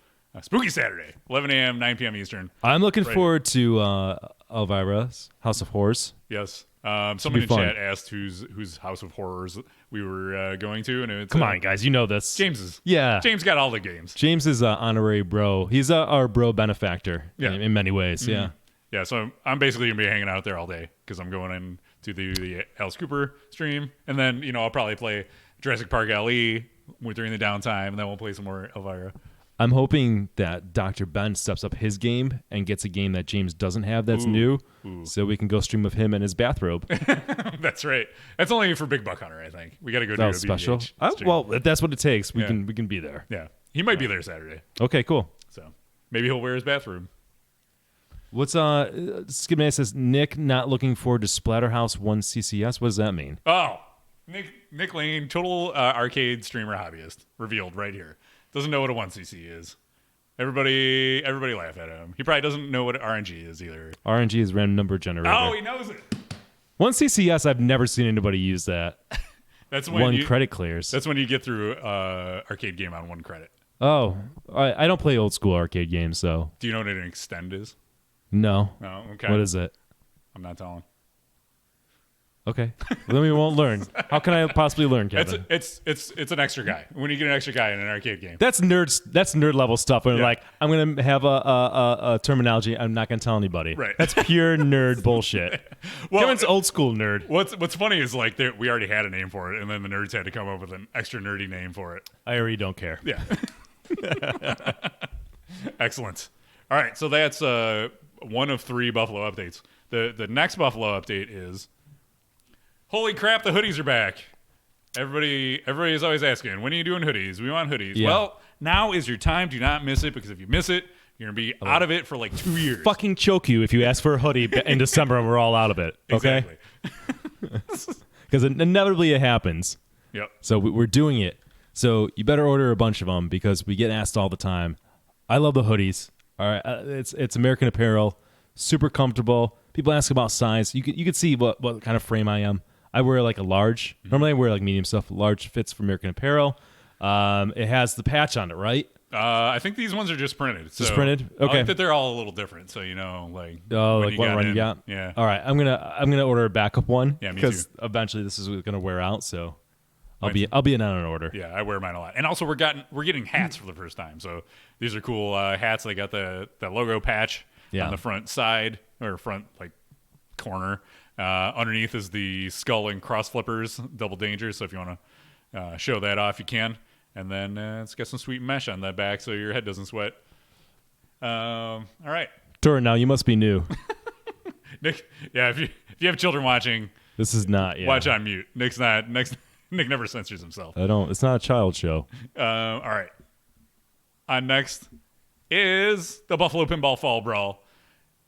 Spooky Saturday, 11 a.m., 9 p.m. Eastern. I'm looking forward to Elvira's House of Horrors. Yes. Someone in fun. chat asked whose House of Horrors we were going to, and it's Come on, guys, you know this. James's. Yeah. James got all the games. James is an honorary bro. He's our bro benefactor in many ways. Yeah. Yeah, so I'm basically gonna be hanging out there all day because I'm going in to the Alice Cooper stream, and then I'll probably play Jurassic Park LE during the downtime, and then we'll play some more Elvira. I'm hoping that Dr. Ben steps up his game and gets a game that James doesn't have that's new, so we can go stream with him in his bathrobe. That's right. That's only for Big Buck Hunter, I think. We got to go do That a was special. BDH stream. Well, if that's what it takes, we can be there. Yeah, he might be there Saturday, Okay, cool. so maybe he'll wear his bathrobe. What's Skipman says Nick not looking forward to Splatterhouse 1 CCS? What does that mean? Oh, Nick Lane, total arcade streamer hobbyist, revealed right here. Doesn't know what a 1cc is. Everybody laugh at him. He probably doesn't know what RNG is either. RNG is random number generator. Oh, he knows it. 1 CCS, I've never seen anybody use that. That's when credit clears. That's when you get through arcade game on 1 credit. Oh, I don't play old school arcade games, so. Do you know what an extend is? No. No. Okay. What is it? I'm not telling. Okay. Then we won't learn. How can I possibly learn, Kevin? It's an extra guy. When you get an extra guy in an arcade game. That's nerd level stuff. When like I'm gonna have a terminology, I'm not gonna tell anybody. Right. That's pure nerd bullshit. Well, Kevin's old school nerd. What's funny is like we already had a name for it, and then the nerds had to come up with an extra nerdy name for it. I already don't care. Yeah. Excellent. All right, so that's one of 3 Buffalo updates. The next Buffalo update is, holy crap, the hoodies are back. Everybody is always asking, when are you doing hoodies? We want hoodies. Yeah. Well, now is your time. Do not miss it, because if you miss it, you're going to be out of it for like 2 years. Fucking choke you if you ask for a hoodie in December and we're all out of it. Okay? Exactly. Because inevitably it happens. Yep. So we're doing it. So you better order a bunch of them because we get asked all the time. I love the hoodies. All right, it's American Apparel, super comfortable. People ask about size. You could see what kind of frame I am. I wear like a large. Normally I wear like medium stuff. Large fits for American Apparel. It has the patch on it, right? I think these ones are just printed. Just printed? I Okay. like that they're all a little different. So like when what run you got? Yeah. All right, I'm gonna order a backup one. Yeah, me because too. eventually this is gonna wear out. So I'll be in on an order. Yeah, I wear mine a lot. And also we're getting hats for the first time. So these are cool hats. They got the logo patch on the front side or front like corner. Underneath is the skull and cross flippers, double danger. So if you want to show that off, you can. And then it's got some sweet mesh on that back so your head doesn't sweat. All right. Turn now, you must be new. Nick, yeah, if you have children watching, This is not. Yeah. watch on mute. Nick never censors himself. I don't. It's not a child show. All right. On next is the Buffalo Pinball Fall Brawl.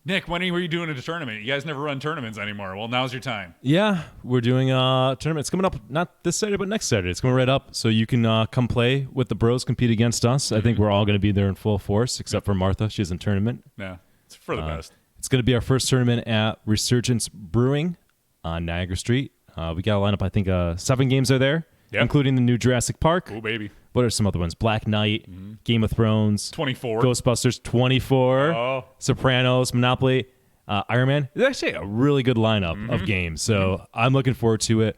Nick, when were you doing a tournament? You guys never run tournaments anymore. Well, now's your time. Yeah, we're doing a tournament. It's coming up not this Saturday, but next Saturday. It's coming right up, so you can come play with the bros, compete against us. I think we're all going to be there in full force, except for Martha. She's in tournament. Yeah, it's for the best. It's going to be our first tournament at Resurgence Brewing on Niagara Street. We got a lineup. I think 7 games are there, including the new Jurassic Park. Oh, baby. What are some other ones? Black Knight, Game of Thrones, 24, Ghostbusters 24, Sopranos, Monopoly, Iron Man. It's actually a really good lineup of games, so I'm looking forward to it.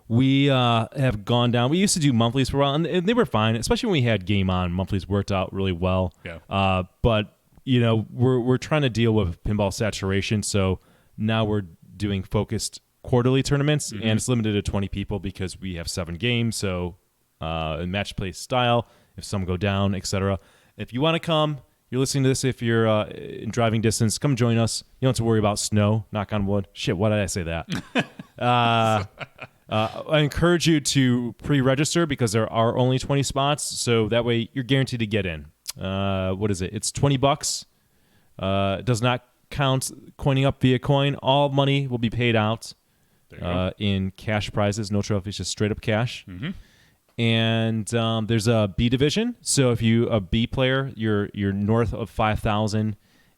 We have gone down. We used to do monthlies for a while, and they were fine, especially when we had Game On. Monthlies worked out really well. Yeah. But we're trying to deal with pinball saturation, so now we're doing focused quarterly tournaments, and it's limited to 20 people because we have 7 games. So in match play style, if some go down, etc. If you want to come, you're listening to this, if you're in driving distance, come join us. You don't have to worry about snow. Knock on wood. Shit, why did I say that? I encourage you to pre-register because there are only 20 spots, so that way you're guaranteed to get in. What is it? It's $20. It does not count coining up via coin. All money will be paid out in cash prizes. No trophies, just straight up cash. Mm-hmm. And there's a B division. So if you a B player, you're north of 5,000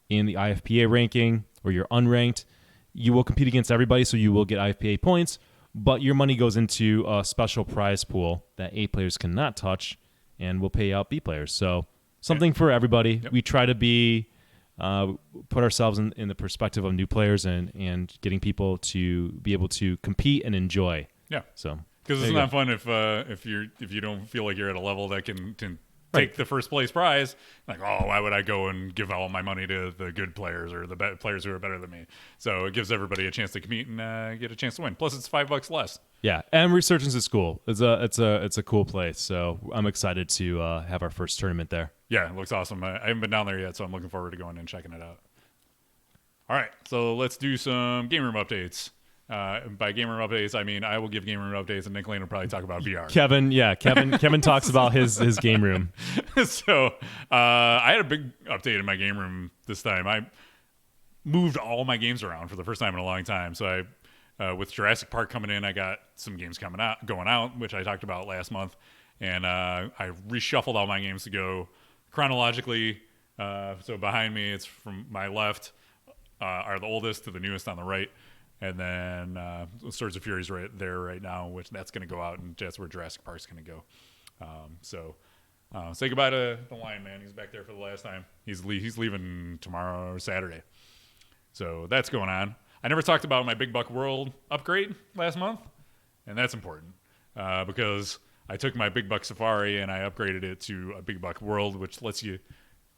in the IFPA ranking, or you're unranked, you will compete against everybody, so you will get IFPA points. But your money goes into a special prize pool that A players cannot touch, and will pay out B players. So something for everybody. Yep. We try to be put ourselves in the perspective of new players and getting people to be able to compete and enjoy. Yeah. So because there it's you not go. fun if you don't feel like you're at a level that can take the first place prize. Like, oh, why would I go and give all my money to the good players or the players who are better than me? So it gives everybody a chance to compete and get a chance to win. Plus, it's $5 less. Yeah, and Resurgence is cool. It's a cool place. So I'm excited to have our first tournament there. Yeah, it looks awesome. I haven't been down there yet, so I'm looking forward to going and checking it out. All right, so let's do some game room updates. By game room updates, I mean I will give game room updates, and Nick Lane will probably talk about VR. Kevin talks about his game room. So I had a big update in my game room this time. I moved all my games around for the first time in a long time. So with Jurassic Park coming in, I got some games going out, which I talked about last month, and I reshuffled all my games to go chronologically. So behind me, it's from my left are the oldest to the newest on the right. And then Swords of Fury's right there right now, which that's going to go out, and that's where Jurassic Park's going to go. So say goodbye to the Lion Man. He's back there for the last time. He's leaving tomorrow or Saturday. So that's going on. I never talked about my Big Buck World upgrade last month, and that's important because I took my Big Buck Safari and I upgraded it to a Big Buck World, which lets you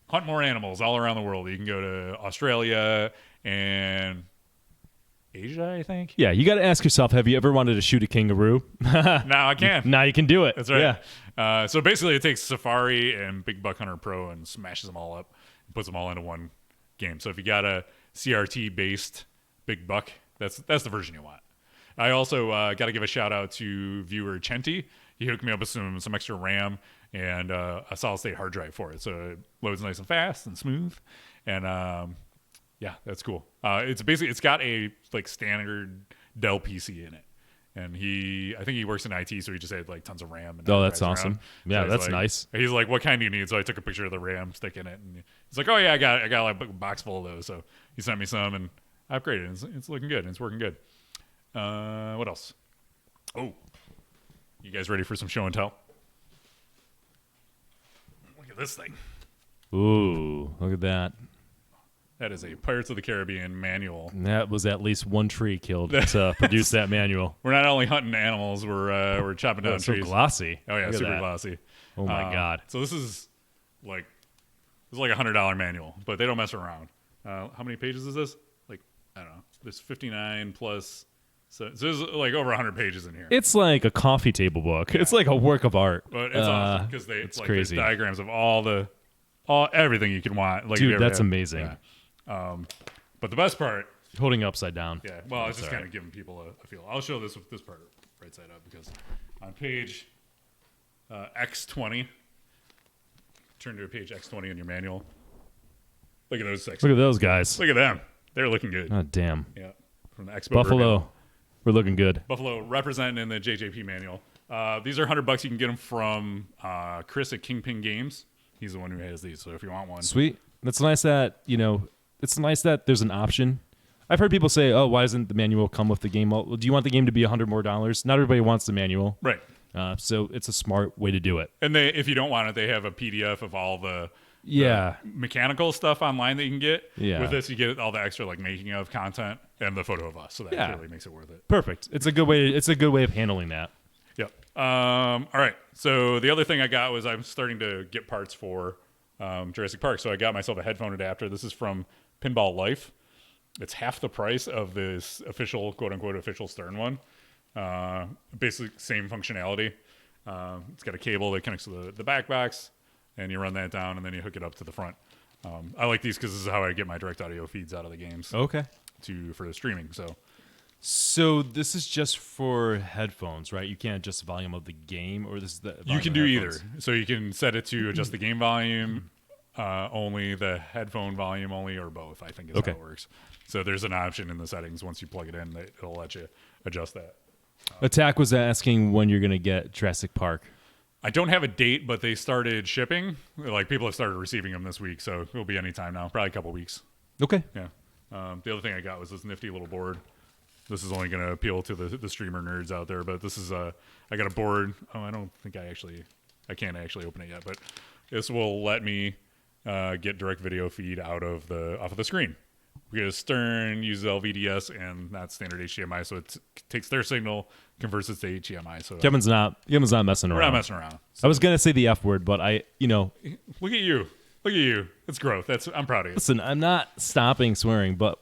hunt more animals all around the world. You can go to Australia and Asia, I think. Yeah, you got to ask yourself, have you ever wanted to shoot a kangaroo? Now I can. Now you can do it. That's right. Yeah. So basically, it takes Safari and Big Buck Hunter Pro and smashes them all up and puts them all into one game. So if you got a CRT-based Big Buck, that's the version you want. I also got to give a shout-out to viewer Chenti. He hooked me up with some extra RAM and a solid-state hard drive for it. So it loads nice and fast and smooth. And yeah, that's cool. It's got a standard Dell PC in it, and I think he works in IT, so he just had tons of RAM. And That's drives awesome. around. Yeah, So that's nice. He's like, "What kind do you need?" So I took a picture of the RAM stick in it, and he's like, "Oh yeah, I got a box full of those." So he sent me some, and I upgraded it. It's looking good. It's working good. What else? Oh, you guys ready for some show and tell? Look at this thing. Ooh, look at that. That is a Pirates of the Caribbean manual. That was at least one tree killed to produce that manual. We're not only hunting animals, we're chopping down So trees. glossy. Oh yeah, Look at super that. glossy. Oh my God. So this is like $100 manual, but they don't mess around. How many pages is this? I don't know. There's 59 plus. So there's over 100 pages in here. It's like a coffee table book. Yeah. It's like a work of art. But it's awesome because it's there's crazy. diagrams of everything you can want. Dude, that's amazing. Yeah. But the best part, holding it upside down. Yeah. Well, I was just kind of giving people a feel. I'll show this part right side up because on page X20, turn to a page X20 in your manual. Look at those sections. Look at those guys. Look at them. They're looking good. Oh damn. Yeah. From the Expo. Buffalo. Revealed. We're looking good. Buffalo representing in the JJP manual. These are $100. You can get them from Chris at Kingpin Games. He's the one who has these. So if you want one, sweet. That's nice that it's nice that there's an option. I've heard people say, "Oh, why doesn't the manual come with the game?" Well, do you want the game to be $100 more? Not everybody wants the manual, right? So it's a smart way to do it. And if you don't want it, they have a PDF of all the mechanical stuff online that you can get. Yeah. With this, you get all the extra making of content and the photo of us. So that really makes it worth it. Perfect. It's a good way. It's a good way of handling that. Yep. All right. So the other thing I got was I'm starting to get parts for Jurassic Park. So I got myself a headphone adapter. This is from Pinball Life. It's half the price of this official, quote unquote, official Stern one. Basically, same functionality. It's got a cable that connects to the back box. and you run that down, and then you hook it up to the front. I like these because this is how I get my direct audio feeds out of the games Okay. for the streaming. So this is just for headphones, right? You can't adjust the volume of the game, or this is the You volume can of do headphones? either. So you can set it to adjust the game volume only, the headphone volume only, or both, I think is Okay. how it works. So there's an option in the settings once you plug it in that it'll let you adjust that. Attack was asking when you're going to get Jurassic Park. I don't have a date, but they started shipping. Like, people have started receiving them this week, so it'll be any time now, probably a couple weeks. Okay. Yeah. The other thing I got was this nifty little board. This is only going to appeal to the streamer nerds out there, but this is I got a board. Oh, I don't think I can't actually open it yet, but this will let me get direct video feed off of the screen. Because Stern uses LVDS and not standard HDMI, so it takes their signal, converts it to HDMI. So Kevin's not messing around. we're not messing around. I was going to say the F word, but Look at you. It's growth. I'm proud of you. listen, I'm not stopping swearing, but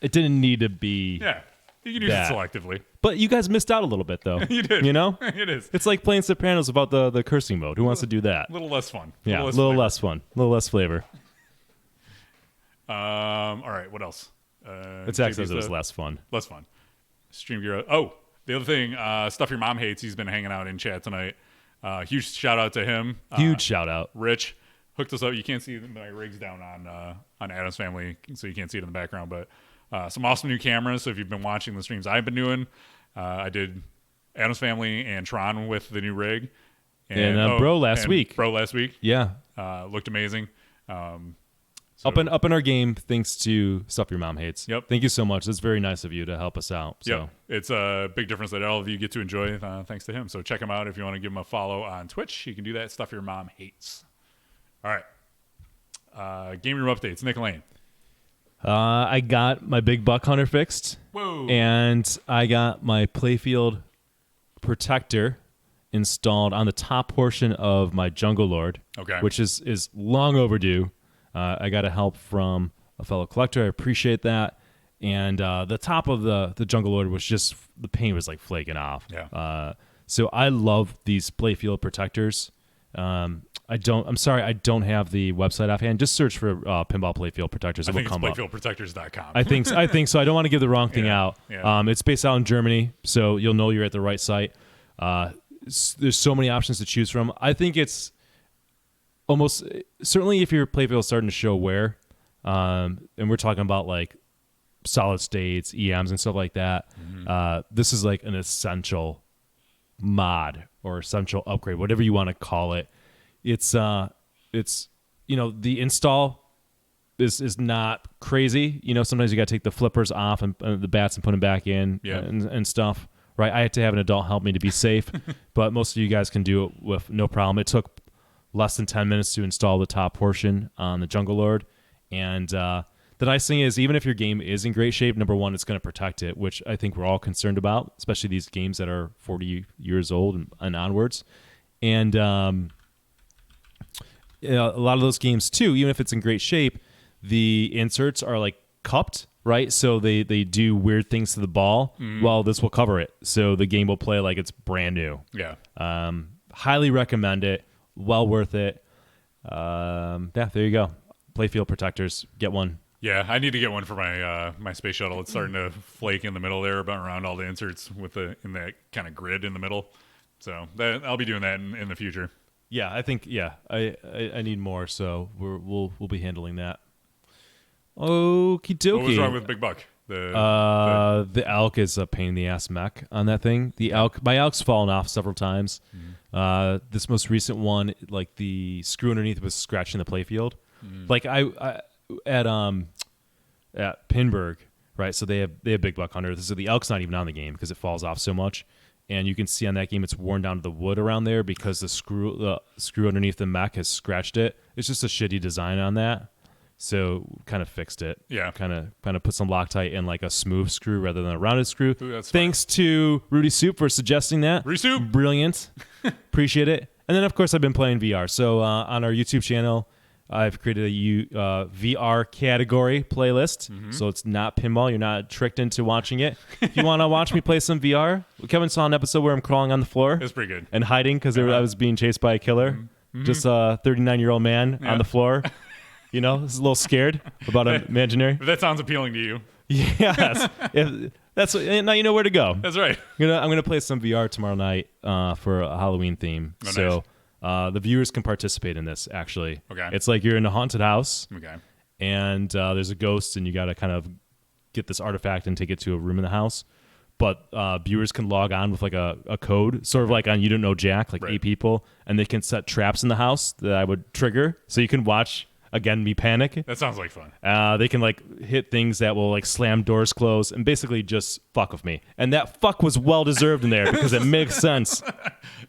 it didn't need to be. Yeah. You can use that. it selectively. But you guys missed out a little bit, though. You did. You know? It is. It's like playing Sopranos about the cursing mode. Who wants to do that? A little less fun. Yeah, a little flavor. less fun. A little less flavor. All right. What else? Attack says it was less fun. Less fun. Stream Gear. Oh, the other thing, Stuff Your Mom Hates. He's been hanging out in chat tonight. Huge shout out to him. Huge shout out. Rich hooked us up. You can't see my rigs down on Adam's Family, so you can't see it in the background. But some awesome new cameras. So if you've been watching the streams I've been doing, I did Adam's Family and Tron with the new rig. And Bro last week. Bro last week. Yeah. Looked amazing. Up in our game, thanks to Stuff Your Mom Hates. Yep. Thank you so much. That's very nice of you to help us out. So. Yep. It's a big difference that all of you get to enjoy thanks to him. So check him out if you want to give him a follow on Twitch. You can do that. Stuff Your Mom Hates. All right. Gameroom Updates. Nick Lane. I got my big buck hunter fixed. Whoa. And I got my playfield protector installed on the top portion of my Jungle Lord. Okay. Which is long overdue. I got a help from a fellow collector. I appreciate that. And the top of the Jungle Lord was just, the paint was like flaking off. Yeah. So I love these playfield protectors. I'm sorry, I don't have the website offhand. Just search for pinball playfield protectors. I think it's come up. playfieldprotectors.com. I think so. I don't want to give the wrong thing out. Yeah. It's based out in Germany, so you'll know you're at the right site. There's so many options to choose from. I think it's almost certainly if your playfield is starting to show wear, and we're talking about like solid states, EMs, and stuff like that. This is like an essential mod or essential upgrade, whatever you want to call it. It's the install is not crazy. Sometimes you got to take the flippers off and the bats and put them back in and stuff. Right, I had to have an adult help me to be safe, but most of you guys can do it with no problem. It took less than 10 minutes to install the top portion on the Jungle Lord, and the nice thing is, even if your game is in great shape, number one, it's going to protect it, which I think we're all concerned about, especially these games that are 40 years old and onwards. And a lot of those games too, even if it's in great shape, the inserts are like cupped, right? So they do weird things to the ball. Well, this will cover it, so the game will play like it's brand new. Yeah. Highly recommend it. Well worth it. There you go. Playfield protectors. Get one. Yeah, I need to get one for my my space shuttle. It's starting to flake in the middle there, about around all the inserts in that kind of grid in the middle. So I'll be doing that in the future. Yeah, I think I need more, so we'll be handling that. Okie dokie. What was wrong with Big Buck? The elk is a pain in the ass mech on that thing. My elk's fallen off several times. This most recent one, like the screw underneath was scratching the playfield. Like I at Pinburg, right? So they have Big Buck Hunter. So the elk's not even on the game because it falls off so much. And you can see on that game it's worn down to the wood around there because the screw underneath the mech has scratched it. It's just a shitty design on that. So kind of fixed it. Yeah. Kind of put some Loctite in like a smooth screw rather than a rounded screw. Ooh, that's Thanks to Rudy Soup for suggesting that. Rudy Soup. Brilliant. Appreciate it. And then of course I've been playing VR. So on our YouTube channel, I've created a VR category playlist. So it's not pinball. You're not tricked into watching it. If you want to watch me play some VR, Kevin saw an episode where I'm crawling on the floor. It's pretty good. And hiding because I was being chased by a killer. just a 39-year-old man on the floor. You know, he's a little scared about imaginary. If that sounds appealing to you. Yes. Now you know where to go. That's right. I'm gonna play some VR tomorrow night for a Halloween theme. Oh, so the viewers can participate in this. Actually, Okay. It's like you're in a haunted house, Okay. and there's a ghost, and you got to kind of get this artifact and take it to a room in the house. But viewers can log on with like a code, sort of like on You Don't Know Jack, like 8 people, and they can set traps in the house that I would trigger, so you can watch. Again, me panic. That sounds like fun. They can like hit things that will like slam doors closed and basically just fuck with me. And that fuck was well deserved in there because it makes sense.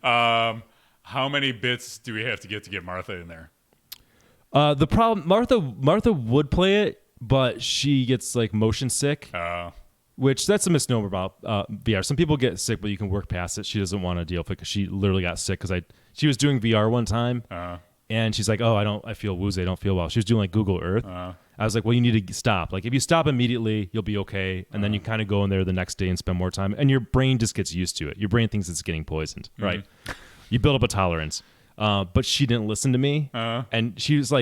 How many bits do we have to get Martha in there? The problem, Martha would play it, but she gets like motion sick, which that's a misnomer about VR. Some people get sick, but you can work past it. She doesn't want to deal with it because she literally got sick because she was doing VR one time. And she's like, I feel woozy. I don't feel well. She was doing like Google Earth. I was like, well, you need to stop. Like if you stop immediately, you'll be okay. And then you kind of go in there the next day and spend more time. And your brain just gets used to it. Your brain thinks it's getting poisoned, right? You build up a tolerance. But she didn't listen to me. And she was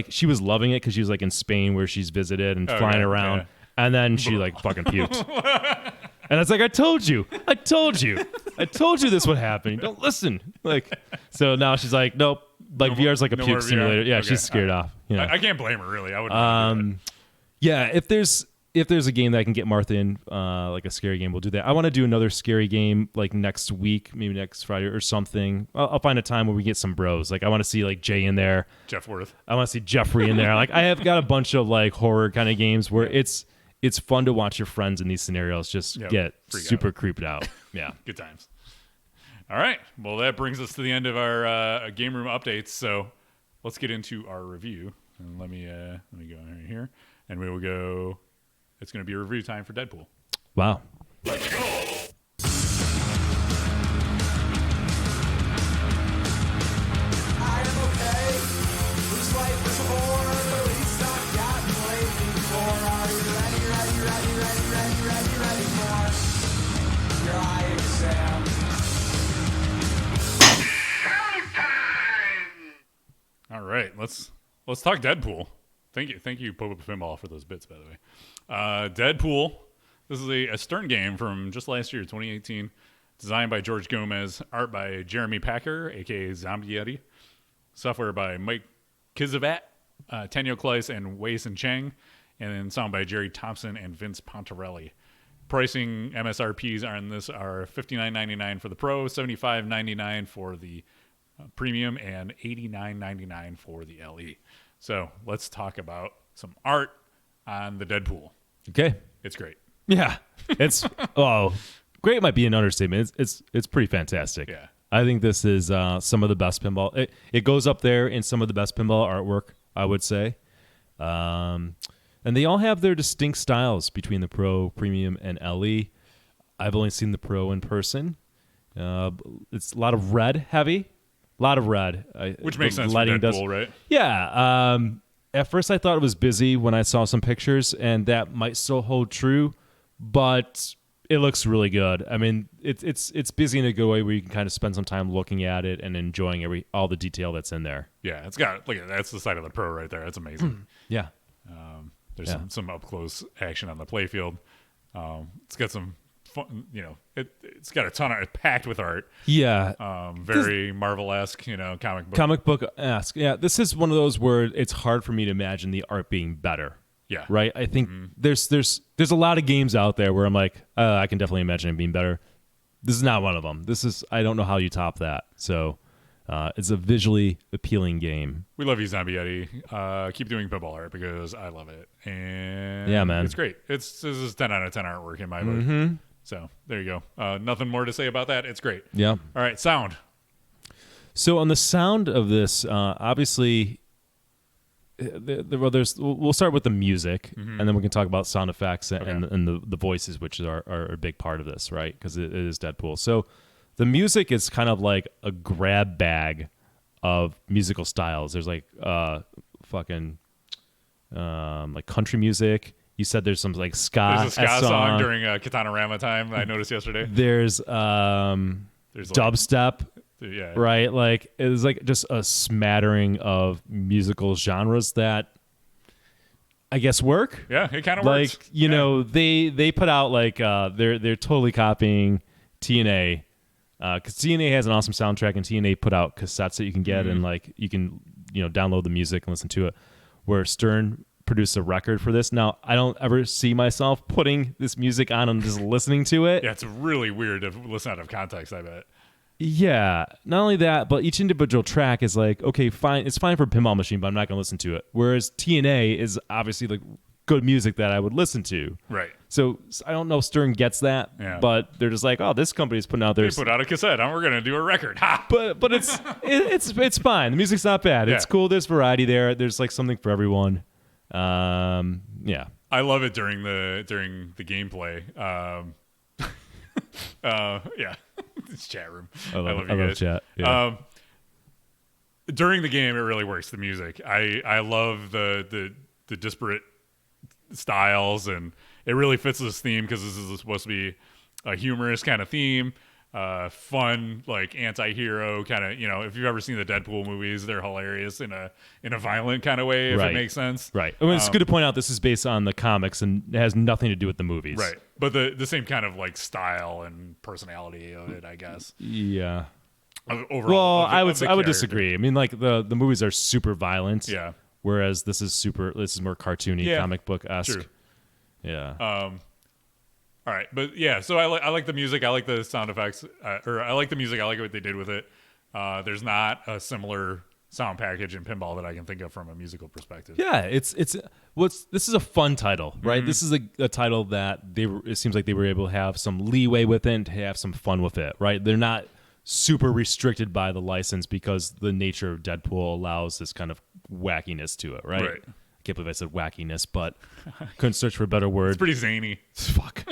loving it because she was like in Spain where she's visited and flying around. Yeah. And then she like fucking puked. And it's like, I told you this would happen. You don't listen. Like, so now she's like, nope. Like VR's like a puke simulator. Yeah, okay. She's scared off. You know? I can't blame her really. I wouldn't. Yeah, if there's a game that I can get Martha in, like a scary game, we'll do that. I want to do another scary game like next week, maybe next Friday or something. I'll find a time where we get some bros. Like I want to see like Jay in there, Jeff Worth. I want to see Jeffrey in there. Like I have got a bunch of like horror kind of games where it's fun to watch your friends in these scenarios just get super creeped out. Yeah, good times. All right. Well, that brings us to the end of our game room updates. So let's get into our review. And let me go in here, and we will go. It's going to be a review time for Deadpool. Wow. Let's go. I am okay. Looks like there's more, but at least I've gotten laid before. Are you ready for your eye exam? All right, let's talk Deadpool. Thank you, Popa Pinball, for those bits, by the way. Deadpool. This is a Stern game from just last year, 2018. Designed by George Gomez, art by Jeremy Packer, aka Zombie Yeti, software by Mike Kizavat, Tenyo Kleiss, and Wei-Sin Cheng, and then sound by Jerry Thompson and Vince Pontarelli. Pricing MSRPs on this are $59.99 for the Pro, $75.99 for the Premium, and $89.99 for the LE. So let's talk about some art on the Deadpool. Okay. It's great. Yeah. It's great might be an understatement. It's pretty fantastic. Yeah. I think this is some of the best pinball. It goes up there in some of the best pinball artwork, I would say. And they all have their distinct styles between the Pro, Premium, and LE. I've only seen the Pro in person. It's a lot of red heavy. A lot of red. Which makes sense for Deadpool, right? Yeah. At first I thought it was busy when I saw some pictures, and that might still hold true, but it looks really good. I mean, it's busy in a good way where you can kind of spend some time looking at it and enjoying all the detail that's in there. Yeah, it's got, look at that's the side of the Pro right there. That's amazing. Yeah. There's some up close action on the playfield. It's got some fun, it's got a ton of packed with art. Yeah. Very Marvel-esque, comic book-esque. Yeah. This is one of those where it's hard for me to imagine the art being better. Yeah. Right. I think there's a lot of games out there where I'm like, I can definitely imagine it being better. This is not one of them. I don't know how you top that. So it's a visually appealing game. We love you, Zombie Yeti. Keep doing pinball art because I love it. And yeah, man, it's great. This is 10 out of 10 artwork in my book. So there you go. Nothing more to say about that. It's great. Yeah. All right. Sound. So on the sound of this, obviously, we'll start with the music, and then we can talk about sound effects and the voices, which are a big part of this, right? Because it is Deadpool. So the music is kind of like a grab bag of musical styles. There's like like country music. You said there's some like ska. There's a ska song during Katana Rama time I noticed yesterday. There's dubstep. Yeah. right? Like it was like just a smattering of musical genres that I guess work. Yeah, it kind of Like works. you know, they put out like they're totally copying TNA because TNA has an awesome soundtrack, and TNA put out cassettes that you can get and like you can download the music and listen to it. Where Stern produced a record for this. Now I don't ever see myself putting this music on and just listening to it. Yeah, it's really weird to listen out of context, I bet. Yeah, not only that, but each individual track is like, okay, fine, it's fine for a pinball machine, but I'm not going to listen to it. Whereas TNA is obviously like good music that I would listen to. Right. So I don't know if Stern gets that, Yeah. but they're just like, oh, this company's putting out They their. put out a cassette, and we're going to do a record. Ha! But it's fine. The music's not bad. It's Yeah. cool. There's variety there. There's like something for everyone. Yeah. I love it during the gameplay. Yeah, it's chat room. I love you guys. chat. Yeah. During the game, it really works. The music, I love the disparate styles, and it really fits this theme because this is supposed to be a humorous kind of theme. Fun, like anti-hero kind of, if you've ever seen the Deadpool movies, they're hilarious in a violent kind of way, if Right. it makes sense. Right. I mean, it's good to point out this is based on the comics and it has nothing to do with the movies. Right. But the same kind of like style and personality of it, I guess. Yeah. Overall, Well, of the I would character. disagree. I mean, like the movies are super violent. Yeah. Whereas this is more cartoony, Yeah. comic book esque. True. Yeah. All right, but yeah, so I like the music. I like the sound effects, or I like the music. I like what they did with it. There's not a similar sound package in pinball that I can think of from a musical perspective. Yeah, this is a fun title, right? This is a title that it seems like they were able to have some leeway with it and to have some fun with it, right? They're not super restricted by the license because the nature of Deadpool allows this kind of wackiness to it, right? Right. I can't believe I said wackiness, but couldn't search for a better word. It's pretty zany. Fuck.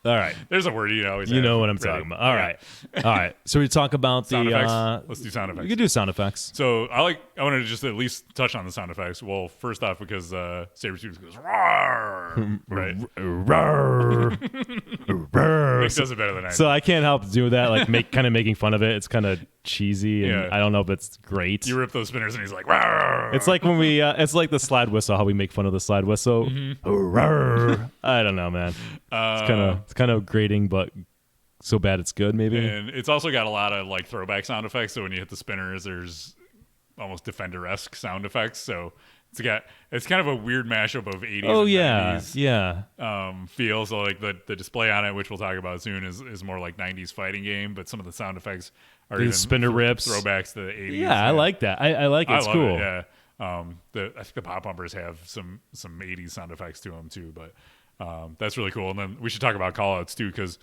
All right. There's a word you always You have know what I'm ready. talking about. All Yeah. right. All right. So we talk about Sound the effects. Let's do sound effects. You can do sound effects. So I wanted to just at least touch on the sound effects. Well, first off, because Sabertooth goes "Rawr," right. Nick does it better than I do. So I can't help do that, like making fun of it. It's kind of cheesy, and Yeah. I don't know if it's great. You rip those spinners, and he's like, "Rawr." It's like when we, it's like the slide whistle. How we make fun of the slide whistle. I don't know, man. It's kind of grating, but so bad it's good. Maybe. And it's also got a lot of like throwback sound effects. So when you hit the spinners, there's almost Defender-esque sound effects. So it's kind of a weird mashup of 80s Oh and yeah, 90s yeah. feel. So like the display on it, which we'll talk about soon, is more like 90s fighting game. But some of the sound effects are The even spinner rips. throwbacks to the 80s. Yeah, I like that. I like it. I It's love cool. it, yeah. I think the pop bumpers have some 80s sound effects to them too, but that's really cool. And then we should talk about callouts too, because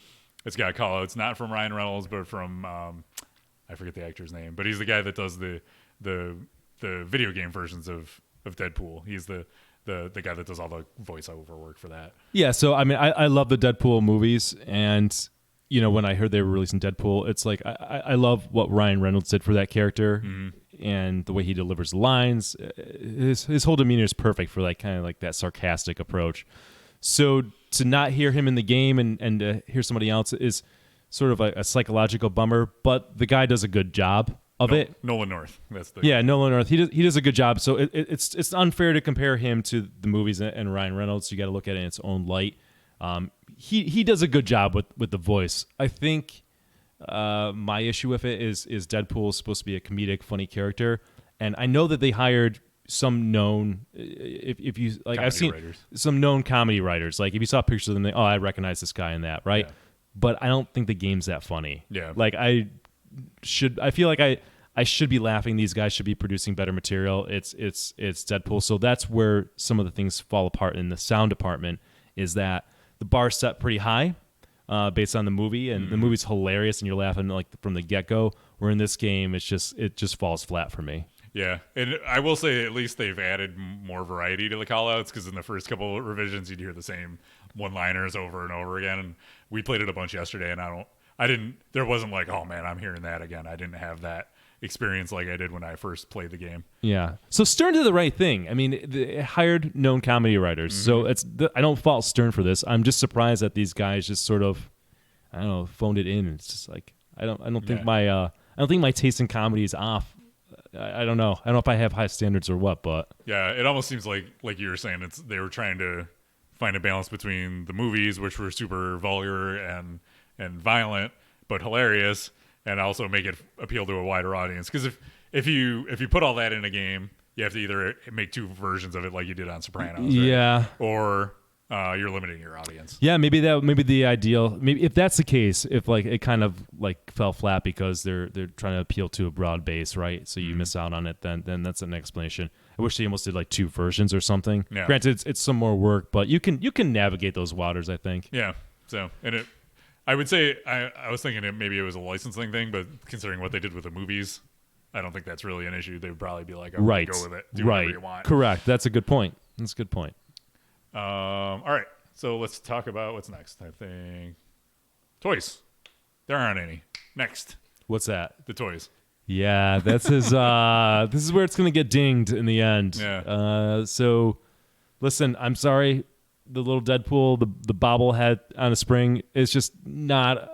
it's got callouts not from Ryan Reynolds, but from I forget the actor's name, but he's the guy that does the video game versions of Deadpool. He's the guy that does all the voiceover work for that. Yeah, so I mean, I love the Deadpool movies, and when I heard they were releasing Deadpool, it's like I love what Ryan Reynolds did for that character, and the way he delivers lines. His whole demeanor is perfect for like kind of like that sarcastic approach. So to not hear him in the game and to hear somebody else is sort of a psychological bummer, but the guy does a good job of it. Nolan North. That's the Yeah, Nolan North. He does a good job. So it's unfair to compare him to the movies and Ryan Reynolds. You got to look at it in its own light. He does a good job with the voice. I think my issue with it is Deadpool is supposed to be a comedic, funny character, and I know that they hired some known, if you like, I've seen writers. some known comedy writers. Like if you saw pictures of them, I recognize this guy in that, right? Yeah. But I don't think the game's that funny. Yeah. Like I feel like I should be laughing. These guys should be producing better material. It's Deadpool. So that's where some of the things fall apart in the sound department, is that the bar's set pretty high based on the movie, and the movie's hilarious and you're laughing like from the get-go, where in this game it just falls flat for me. Yeah, and I will say at least they've added more variety to the callouts, because in the first couple of revisions you'd hear the same one-liners over and over again, and we played it a bunch yesterday, and there wasn't like, oh man, I'm hearing that again. I didn't have that experience like I did when I first played the game. Yeah. So Stern did the right thing. I mean, they hired known comedy writers. So I don't fault Stern for this. I'm just surprised that these guys just sort of, I don't know, phoned it in. It's just like, I don't think my taste in comedy is off. I don't know. I don't know if I have high standards or what, but Yeah, it almost seems like you were saying, they were trying to find a balance between the movies, which were super vulgar and violent but hilarious, and also make it appeal to a wider audience. Because if you put all that in a game, you have to either make two versions of it like you did on Sopranos, right? Yeah, or you're limiting your audience. Yeah, maybe the ideal. Maybe if that's the case, if like it kind of like fell flat because they're trying to appeal to a broad base, right? So you miss out on it. Then that's an explanation. I wish they almost did like two versions or something. Yeah. Granted, it's some more work, but you can navigate those waters, I think. Yeah. So I would say I was thinking maybe it was a licensing thing, but considering what they did with the movies, I don't think that's really an issue. They would probably be like, right, go with it, do whatever you want. Correct. That's a good point. That's a good point. All right, so let's talk about what's next. I think toys. There aren't any. Next, What's that? the toys. Yeah, that's his. This is where it's gonna get dinged in the end. Yeah. So, listen, I'm sorry. The little Deadpool, the bobblehead on a spring is just not.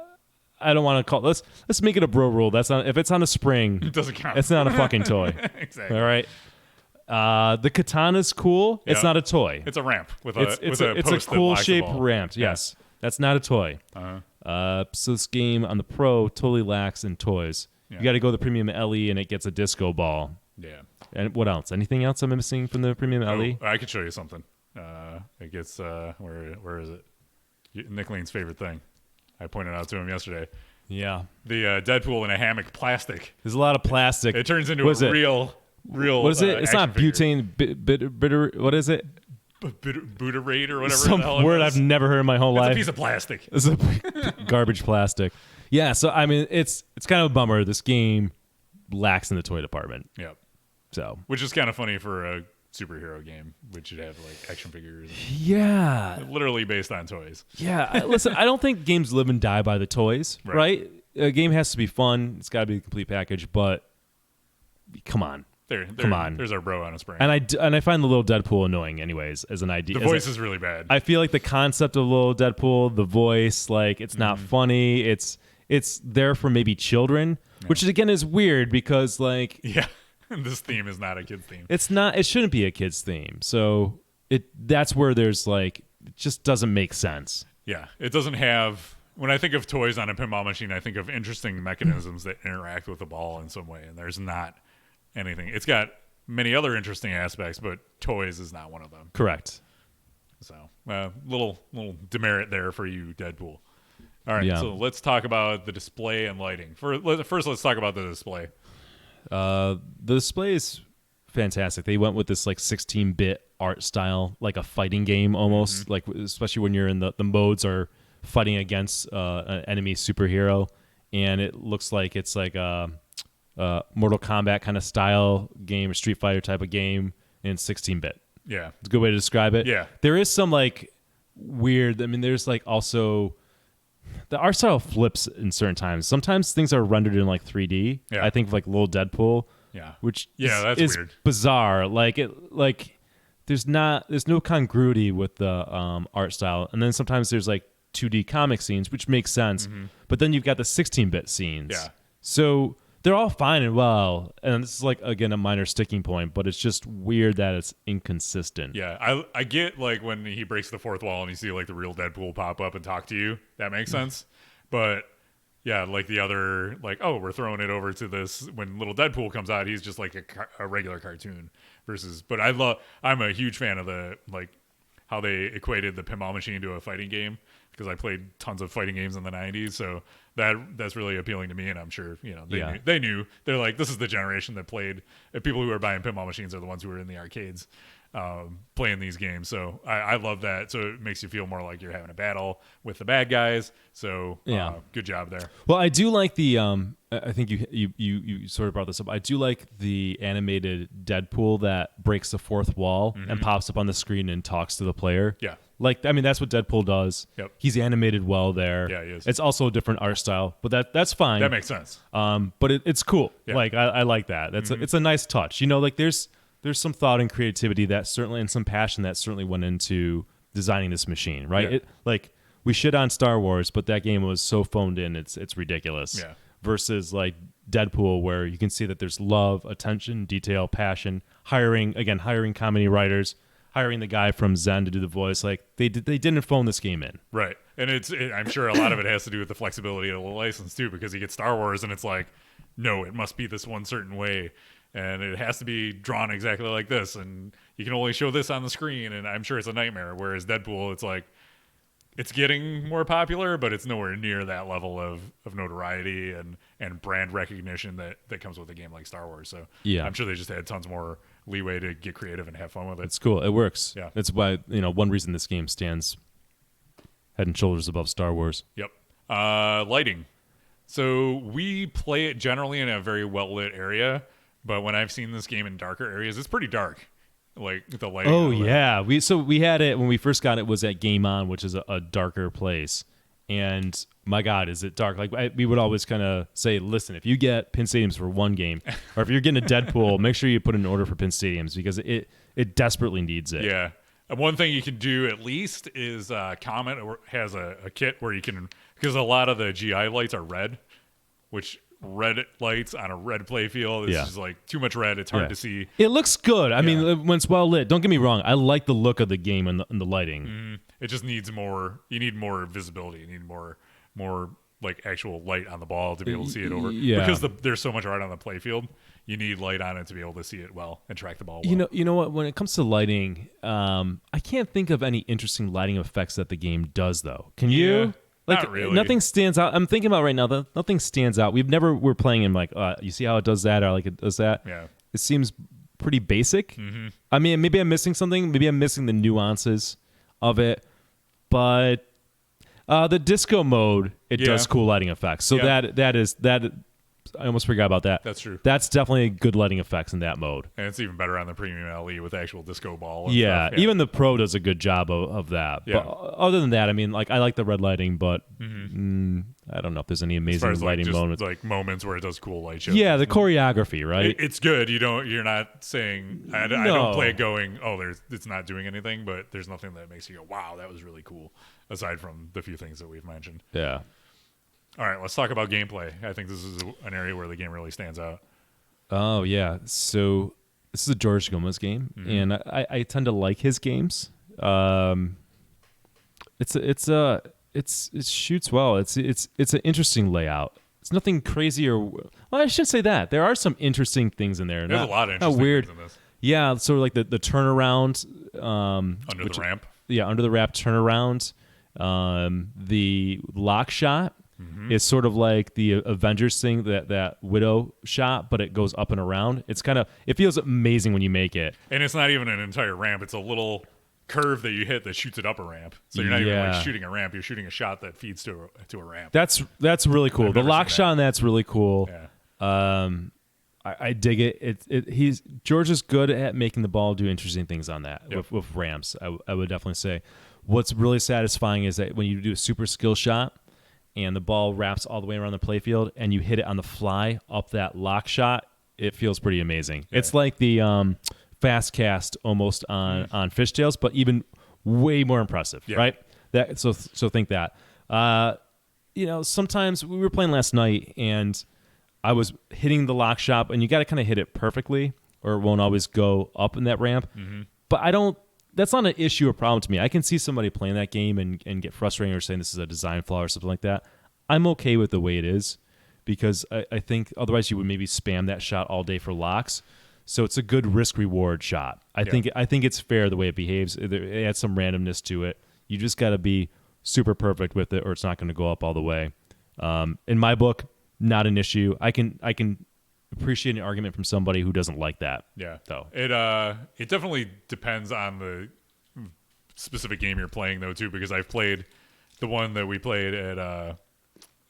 I don't want to call. Let's make it a bro rule. That's not. If it's on a spring, It doesn't count. it's not a fucking toy. Exactly. All right. The katana's cool. It's Yeah. not a toy. It's a ramp with a It's with a post that cool locks the shaped ball. ramp. Yes, that's not a toy. So this game on the Pro totally lacks in toys. Yeah. You got to go the premium LE and it gets a disco ball. Yeah. And what else? Anything else I'm missing from the premium LE? I could show you something. It gets where is it? Nick Lane's favorite thing. I pointed out to him yesterday. Yeah, The Deadpool in a hammock plastic. there's a lot of plastic. It turns into What is a it? real. What is it? It's not action figure. butane. Bitter. What is it? Butyrate or whatever. Some the hell it word is. I've never heard in my whole It's life. a piece of plastic. It's a garbage plastic. Yeah, so I mean, it's kind of a bummer. This game lacks in the toy department. Yep. So Which is kind of funny for a superhero game, which should have like action figures, yeah, literally based on toys. yeah. Listen, I don't think games live and die by the toys, right? A game has to be fun. It's got to be a complete package. But come on, come on. There's our bro on a spring. And I find the little Deadpool annoying, anyways, as an idea. The voice is really bad. I feel like the concept of little Deadpool, the voice, like it's not funny. It's there for maybe children, which again is weird because like yeah. This theme is not a kid's theme. it's not. It shouldn't be a kid's theme. So that's where there's like it just doesn't make sense. Yeah. It doesn't have. When I think of toys on a pinball machine, I think of interesting mechanisms that interact with the ball in some way, and there's not anything. It's got many other interesting aspects, but toys is not one of them. Correct. So, little demerit there for you, Deadpool. All right, Yeah. so let's talk about the display and lighting. First, let's talk about the display. The display is fantastic. They went with this like 16-bit art style, like a fighting game almost, like especially when you're in the modes are fighting against an enemy superhero, and it looks like it's like a Mortal Kombat kind of style game, or Street Fighter type of game in 16-bit. Yeah. It's a good way to describe it. Yeah. There is some like weird, I mean, there's like also the art style flips in certain times. Sometimes things are rendered in like 3D. Yeah. I think of like Little Deadpool. Yeah. Which Yeah, is that's weird. bizarre. There's no congruity with the art style. And then sometimes there's like 2D comic scenes, which makes sense. But then you've got the 16-bit scenes. Yeah. So they're all fine and well. And this is like, again, a minor sticking point, but it's just weird that it's inconsistent. Yeah, I get like when he breaks the fourth wall and you see like the real Deadpool pop up and talk to you. That makes sense. But yeah, like the other, like, oh, we're throwing it over to this. When little Deadpool comes out, he's just like a regular cartoon versus. But I'm a huge fan of the like how they equated the pinball machine to a fighting game, because I played tons of fighting games in the 90s. So that's really appealing to me. And I'm sure, they knew. They're like, this is the generation that played. People who are buying pinball machines are the ones who are in the arcades playing these games. So I love that. So it makes you feel more like you're having a battle with the bad guys. So good job there. Well, I do like the I think you sort of brought this up. I do like the animated Deadpool that breaks the fourth wall and pops up on the screen and talks to the player. Yeah. Like, I mean, that's what Deadpool does. Yep. He's animated well there. Yeah, he is. It's also a different art style, but that's fine. That makes sense. But it's cool. Yeah. Like, I like that. It's a nice touch. Like, there's some thought and creativity that certainly, and some passion that certainly went into designing this machine, right? Yeah. We shit on Star Wars, but that game was so phoned in, it's ridiculous. Yeah. versus like Deadpool, where you can see that there's love, attention, detail, passion, hiring comedy writers, hiring the guy from Zen to do the voice. Like they didn't phone this game in. Right. And I'm sure a lot of it has to do with the flexibility of the license too, because you get Star Wars and it's like, no, it must be this one certain way. And it has to be drawn exactly like this. And you can only show this on the screen. And I'm sure it's a nightmare. Whereas Deadpool, it's like, it's getting more popular, but it's nowhere near that level of notoriety and brand recognition that comes with a game like Star Wars. So yeah, I'm sure they just had tons more leeway to get creative and have fun with it. It's cool. It works. Yeah. That's why, one reason this game stands head and shoulders above Star Wars. Yep. Lighting. So we play it generally in a very well-lit area, but when I've seen this game in darker areas, it's pretty dark. Like the lighting. Oh yeah, we had it when we first got it was at Game On, which is a darker place, and my God, is it dark? Like we would always kind of say, listen, if you get pin stadiums for one game, or if you're getting a Deadpool, make sure you put in an order for pin stadiums because it desperately needs it. Yeah, and one thing you can do at least is Comet has a kit where you can, because a lot of the GI lights are red, which red lights on a red play field is just like too much red. It's hard to see. It looks good. I mean, when it's well lit. Don't get me wrong. I like the look of the game and the lighting. It just needs more. You need more visibility. You need more like actual light on the ball to be able to see it over. Yeah. Because there's so much red on the play field. You need light on it to be able to see it well and track the ball well. You know what? When it comes to lighting, I can't think of any interesting lighting effects that the game does, though. Can you? Like, not really. Nothing stands out. I'm thinking about right now that nothing stands out. We're playing in like, you see how it does that, or like it does that. Yeah. It seems pretty basic. I mean, maybe I'm missing something. Maybe I'm missing the nuances of it. But the disco mode, it does cool lighting effects. So that I almost forgot about that. That's true. That's definitely good lighting effects in that mode. And it's even better on the premium LE with actual disco ball. And stuff. Even the Pro does a good job of that. Yeah. But other than that, I mean, like I like the red lighting, but I don't know if there's any amazing lighting moments. Like moments where it does cool light shows. Yeah, the choreography, right? It's good. You're not saying I don't play it going, it's not doing anything, but there's nothing that makes you go, wow, that was really cool. Aside from the few things that we've mentioned. Yeah. All right, let's talk about gameplay. I think this is an area where the game really stands out. Oh yeah, so this is a George Gomez game, and I tend to like his games. It shoots well. It's an interesting layout. It's nothing crazy well, I should say that there are some interesting things in there. There's a lot of interesting weird things in this. Yeah, sort of like the turnaround Under the ramp. Yeah, under the ramp turnaround. The lock shot. It's sort of like the Avengers thing, that Widow shot, but it goes up and around. It feels amazing when you make it. And it's not even an entire ramp. It's a little curve that you hit that shoots it up a ramp. So you're not even like shooting a ramp. You're shooting a shot that feeds to a ramp. That's really cool. The lock shot on that's really cool. Yeah. I dig it. George is good at making the ball do interesting things on that with ramps. I would definitely say. What's really satisfying is that when you do a super skill shot, and the ball wraps all the way around the playfield, and you hit it on the fly up that lock shot, it feels pretty amazing. Yeah. It's like the fast cast almost on Fishtails, but even way more impressive, right? So think that. Sometimes we were playing last night, and I was hitting the lock shot, and you got to kind of hit it perfectly, or it won't always go up in that ramp. But that's not an issue or problem to me. I can see somebody playing that game and get frustrated or saying this is a design flaw or something like that. I'm okay with the way it is because I think otherwise you would maybe spam that shot all day for locks. So it's a good risk-reward shot. I think it's fair the way it behaves. It adds some randomness to it. You just got to be super perfect with it or it's not going to go up all the way. In my book, not an issue. I can appreciate an argument from somebody who doesn't like that. Yeah. Though. It definitely depends on the specific game you're playing though too, because I've played the one that we played at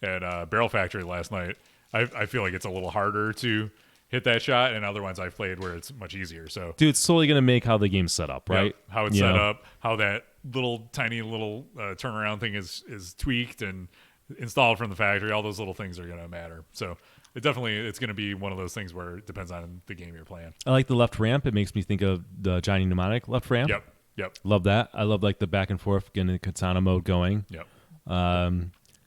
Barrel Factory last night. I feel like it's a little harder to hit that shot, and other ones I've played where it's much easier. So dude, it's slowly gonna make how the game's set up, right? Yep, how it's set up, how that tiny little turnaround thing is tweaked and installed from the factory. All those little things are gonna matter. So it's going to be one of those things where it depends on the game you're playing. I like the left ramp. It makes me think of the Johnny Mnemonic left ramp. Yep. Love that. I love like the back and forth, getting the katana mode going. Yep.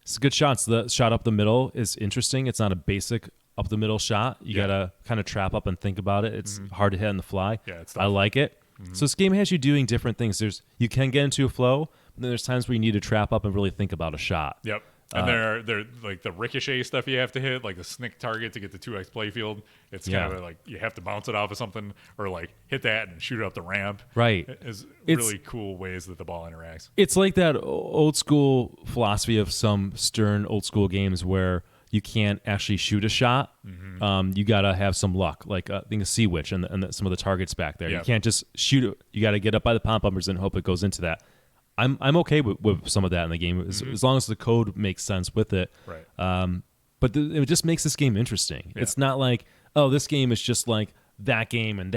It's a good shot. So the shot up the middle is interesting. It's not a basic up the middle shot. You gotta kind of trap up and think about it. It's hard to hit on the fly. Yeah, it's tough. I like it. So this game has you doing different things. You can get into a flow, but then there's times where you need to trap up and really think about a shot. Yep. And they're like the ricochet stuff you have to hit, like the snick target to get the 2x playfield. It's kind of like you have to bounce it off of something or like hit that and shoot it up the ramp. Right. It's really cool ways that the ball interacts. It's like that old school philosophy of some stern old school games where you can't actually shoot a shot. You got to have some luck, like I think a Sea Witch and some of the targets back there. Yep. You can't just shoot it. You got to get up by the pom bumpers and hope it goes into that. I'm okay with some of that in the game as long as the code makes sense with it. Right. But it just makes this game interesting. Yeah. It's not like, oh, this game is just like that game and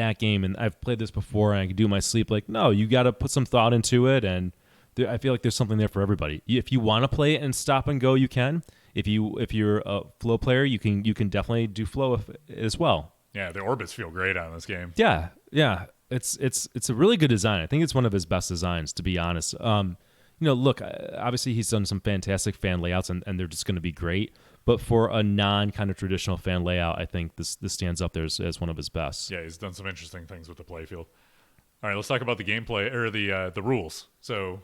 I've played this before and I can do my sleep. Like, no, you got to put some thought into it, and I feel like there's something there for everybody. If you want to play it and stop and go, you can. If you're a flow player, you can definitely do flow as well. Yeah, the orbits feel great on this game. Yeah. It's a really good design. I think it's one of his best designs, to be honest. Look, obviously he's done some fantastic fan layouts, and they're just going to be great. But for a non kind of traditional fan layout, I think this stands up there as one of his best. Yeah, he's done some interesting things with the playfield. All right, let's talk about the gameplay or the rules. So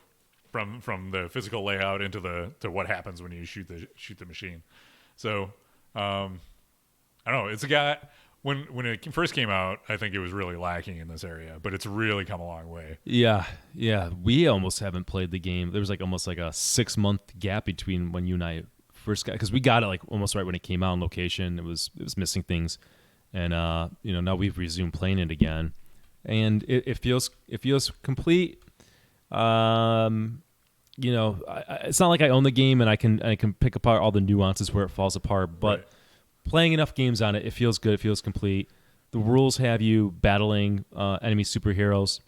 from the physical layout to what happens when you shoot the machine. So I don't know. It's a guy. When it first came out, I think it was really lacking in this area, but it's really come a long way. Yeah. We almost haven't played the game. There was almost a 6-month gap between when you and I first got, because we got it almost right when it came out on location. It was missing things, and now we've resumed playing it again, and it feels complete. It's not like I own the game and I can pick apart all the nuances where it falls apart, but. Right. Playing enough games on it, it feels good. It feels complete. The rules have you battling enemy superheroes.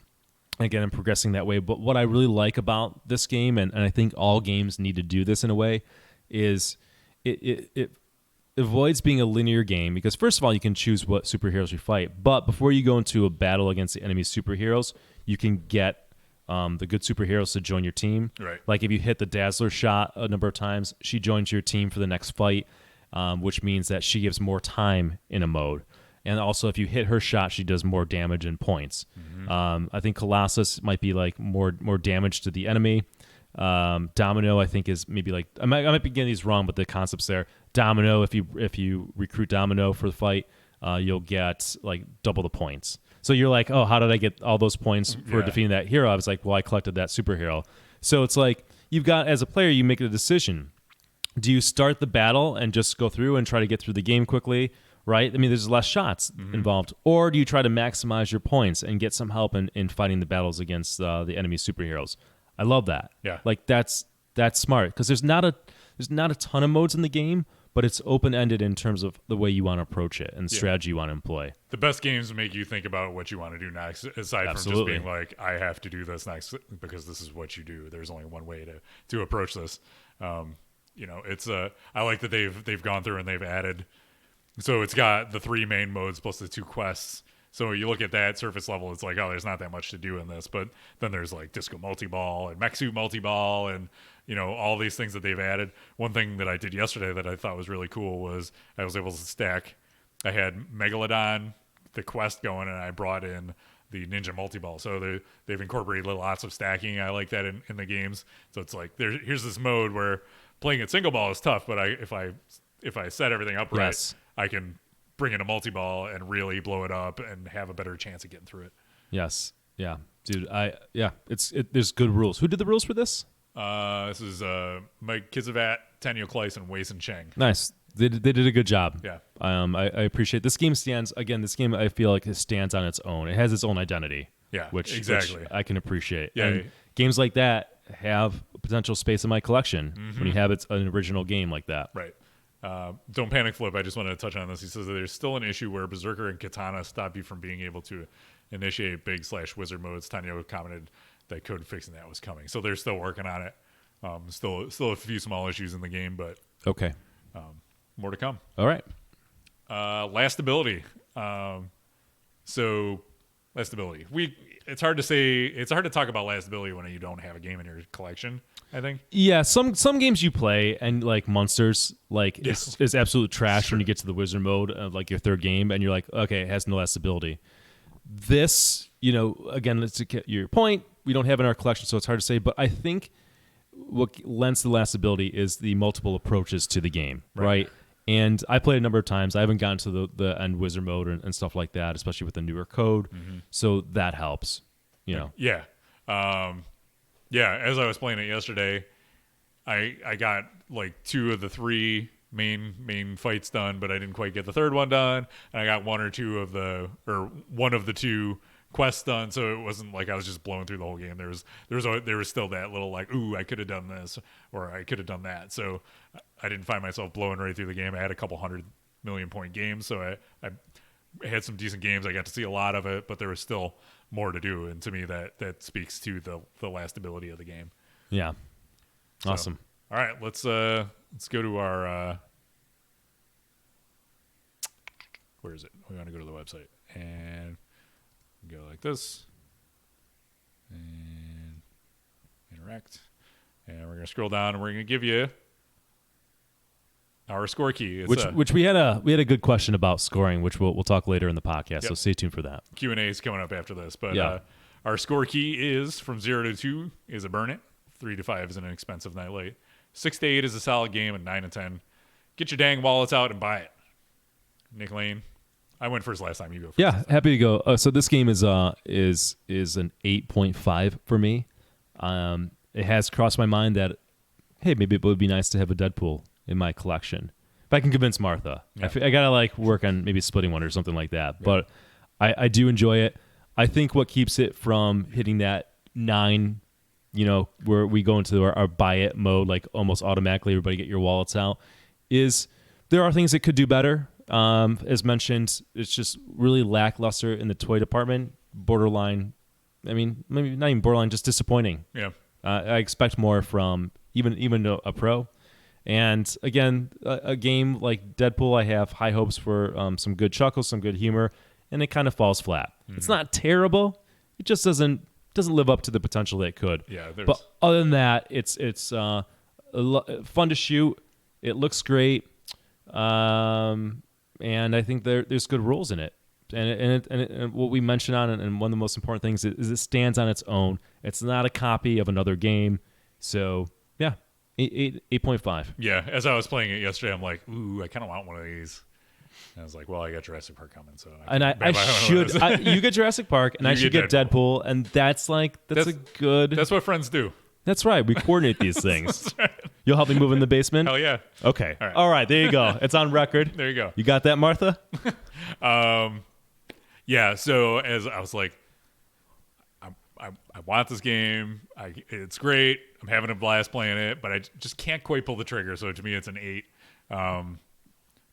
Again, I'm progressing that way. But what I really like about this game, and I think all games need to do this in a way, is it avoids being a linear game. Because first of all, you can choose what superheroes you fight. But before you go into a battle against the enemy superheroes, you can get the good superheroes to join your team. Right. Like if you hit the Dazzler shot a number of times, she joins your team for the next fight. Which means that she gives more time in a mode. And also, if you hit her shot, she does more damage and points. I think Colossus might be more damage to the enemy. Domino, I think, is maybe I might be getting these wrong, but the concept's there. Domino, if you recruit Domino for the fight, you'll get double the points. So you're like, oh, how did I get all those points for defeating that hero? I was like, well, I collected that superhero. So it's you've got, as a player, you make a decision. Do you start the battle and just go through and try to get through the game quickly, right? I mean, there's less shots involved. Or do you try to maximize your points and get some help in fighting the battles against the enemy superheroes? I love that. Yeah. That's smart, because there's not a ton of modes in the game, but it's open-ended in terms of the way you want to approach it and the strategy you want to employ. The best games make you think about what you want to do next, aside from just being I have to do this next because this is what you do. There's only one way to approach this. It's I like that they've gone through and they've added, so it's got the 3 main modes plus the 2 quests. So you look at that surface level, it's there's not that much to do in this, but then there's Disco Multi-Ball and Mech Suit Multi-Ball and all these things that they've added. One thing that I did yesterday that I thought was really cool was I was able to stack. I had Megalodon, the quest going, and I brought in the Ninja Multi-Ball. So they've incorporated lots of stacking. I like that in the games. So it's here's this mode where playing at single ball is tough, but if I set everything up right, I can bring in a multi-ball and really blow it up and have a better chance of getting through it. Yes. Yeah. Dude, there's good rules. Who did the rules for this? This is Mike Kizavat, Daniel Kleiss, and Wei-Sin Cheng. Nice. They did a good job. Yeah. I appreciate this game this game I feel like it stands on its own. It has its own identity. Yeah. Which I can appreciate. Yeah. And games like that have potential space in my collection when you have an original game like that. Right. Don't panic, Flip. I just wanted to touch on this. He says that there's still an issue where Berserker and Katana stop you from being able to initiate big/wizard modes. Tanya commented that code fixing that was coming, so they're still working on it. Still a few small issues in the game, but okay. More to come. All right. Last ability. So Lastability. It's hard to say. It's hard to talk about lastability when you don't have a game in your collection, I think. Yeah, some games you play and like Monsters is absolute trash when you get to the wizard mode of like your third game and you're like, okay, it has no lastability. This, again, let's get your point. We don't have it in our collection, so it's hard to say. But I think what lends to the lastability is the multiple approaches to the game, right? And I played a number of times. I haven't gotten to the end wizard mode and stuff like that, especially with the newer code. So that helps, Yeah. As I was playing it yesterday, I got like 2 of the 3 main fights done, but I didn't quite get the third one done. And I got 1 or 2 of one of the 2 quests done, so it wasn't like I was just blowing through the whole game. There was still that little like, ooh, I could have done this or I could have done that. So I didn't find myself blowing right through the game. I had a couple 100 million point games, so I had some decent games. I got to see a lot of it, but there was still more to do, and to me that speaks to the lastability of the game. Yeah. Awesome. All right, let's go to our where is it? We want to go to the website and go like this and interact, and we're gonna scroll down and we're gonna give you our score key. It's which we had a good question about scoring, which we'll talk later in the podcast. So stay tuned for that. Q&A is coming up after this, but Yeah. Our score key is from 0 to 2 is a burn it, 3 to 5 is an inexpensive night late, 6 to 8 is a solid game, and 9 to 10 get your dang wallets out and buy it. Nick Lane, I went first last time. You go first. Yeah, happy to go. So this game is an 8.5 for me. It has crossed my mind that, hey, maybe it would be nice to have a Deadpool in my collection. If I can convince Martha. Yeah. I gotta like work on maybe splitting one or something like that. Yeah. But I do enjoy it. I think what keeps it from hitting that 9, where we go into our buy it mode, like almost automatically, everybody get your wallets out, is there are things it could do better. As mentioned, it's just really lackluster in the toy department. Borderline, maybe not even borderline, just disappointing. Yeah. I expect more from even a pro. And again, a game like Deadpool, I have high hopes for some good chuckles, some good humor, and it kind of falls flat. It's not terrible. It just doesn't live up to the potential that it could. Yeah. But other than that, it's fun to shoot. It looks great. And I think there's good rules in it. And what we mentioned on it, and one of the most important things is it stands on its own. It's not a copy of another game. So, yeah, 8.5. Yeah, as I was playing it yesterday, I'm like, ooh, I kind of want one of these. And I was like, well, I got Jurassic Park coming, so I should. You get Jurassic Park, and I should get Deadpool, and that's a good. That's what friends do. That's right. We coordinate these things. That's right. You'll help me move in the basement? Hell yeah. Okay. All right. There you go. It's on record. There you go. You got that, Martha? Yeah. So as I was like, I want this game. It's great. I'm having a blast playing it, but I just can't quite pull the trigger. So to me, it's an 8.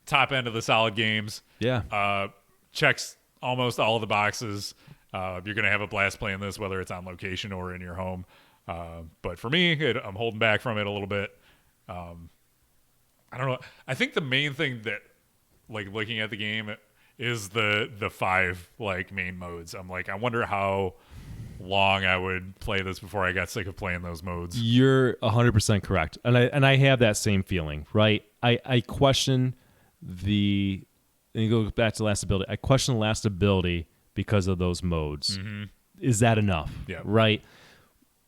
Top end of the solid games. Yeah. Checks almost all of the boxes. You're going to have a blast playing this, whether it's on location or in your home. But for me, I'm holding back from it a little bit. I don't know. I think the main thing that, like, looking at the game is the 5 like main modes. I'm like, I wonder how long I would play this before I got sick of playing those modes. You're 100% correct, and I have that same feeling. Right? I question and you go back to lastability. I question the lastability because of those modes. Mm-hmm. Is that enough? Yeah. Right.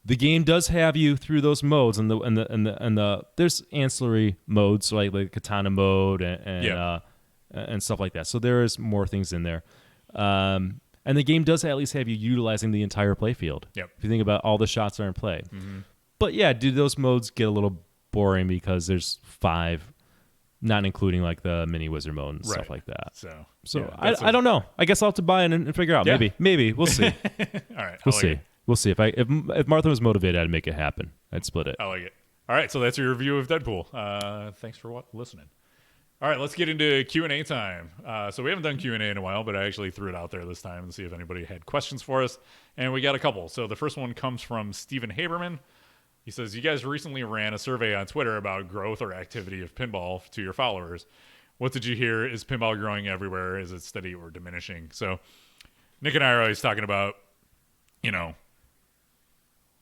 The game does have you through those modes, and the there's ancillary modes like katana mode and stuff like that. So there is more things in there, and the game does at least have you utilizing the entire playfield. Yep. If you think about all the shots that are in play, mm-hmm. But yeah, do those modes get a little boring because there's 5, not including like the mini wizard mode and stuff like that. So yeah, I don't know. I guess I'll have to buy it and figure out. Yeah. Maybe we'll see. All right, we'll see. We'll see. If Martha was motivated, I'd make it happen. I'd split it. I like it. All right, so that's your review of Deadpool. Thanks for listening. All right, let's get into Q&A time. So we haven't done Q&A in a while, but I actually threw it out there this time to see if anybody had questions for us, and we got a couple. So the first one comes from Steven Haberman. He says, you guys recently ran a survey on Twitter about growth or activity of pinball to your followers. What did you hear? Is pinball growing everywhere? Is it steady or diminishing? So Nick and I are always talking about,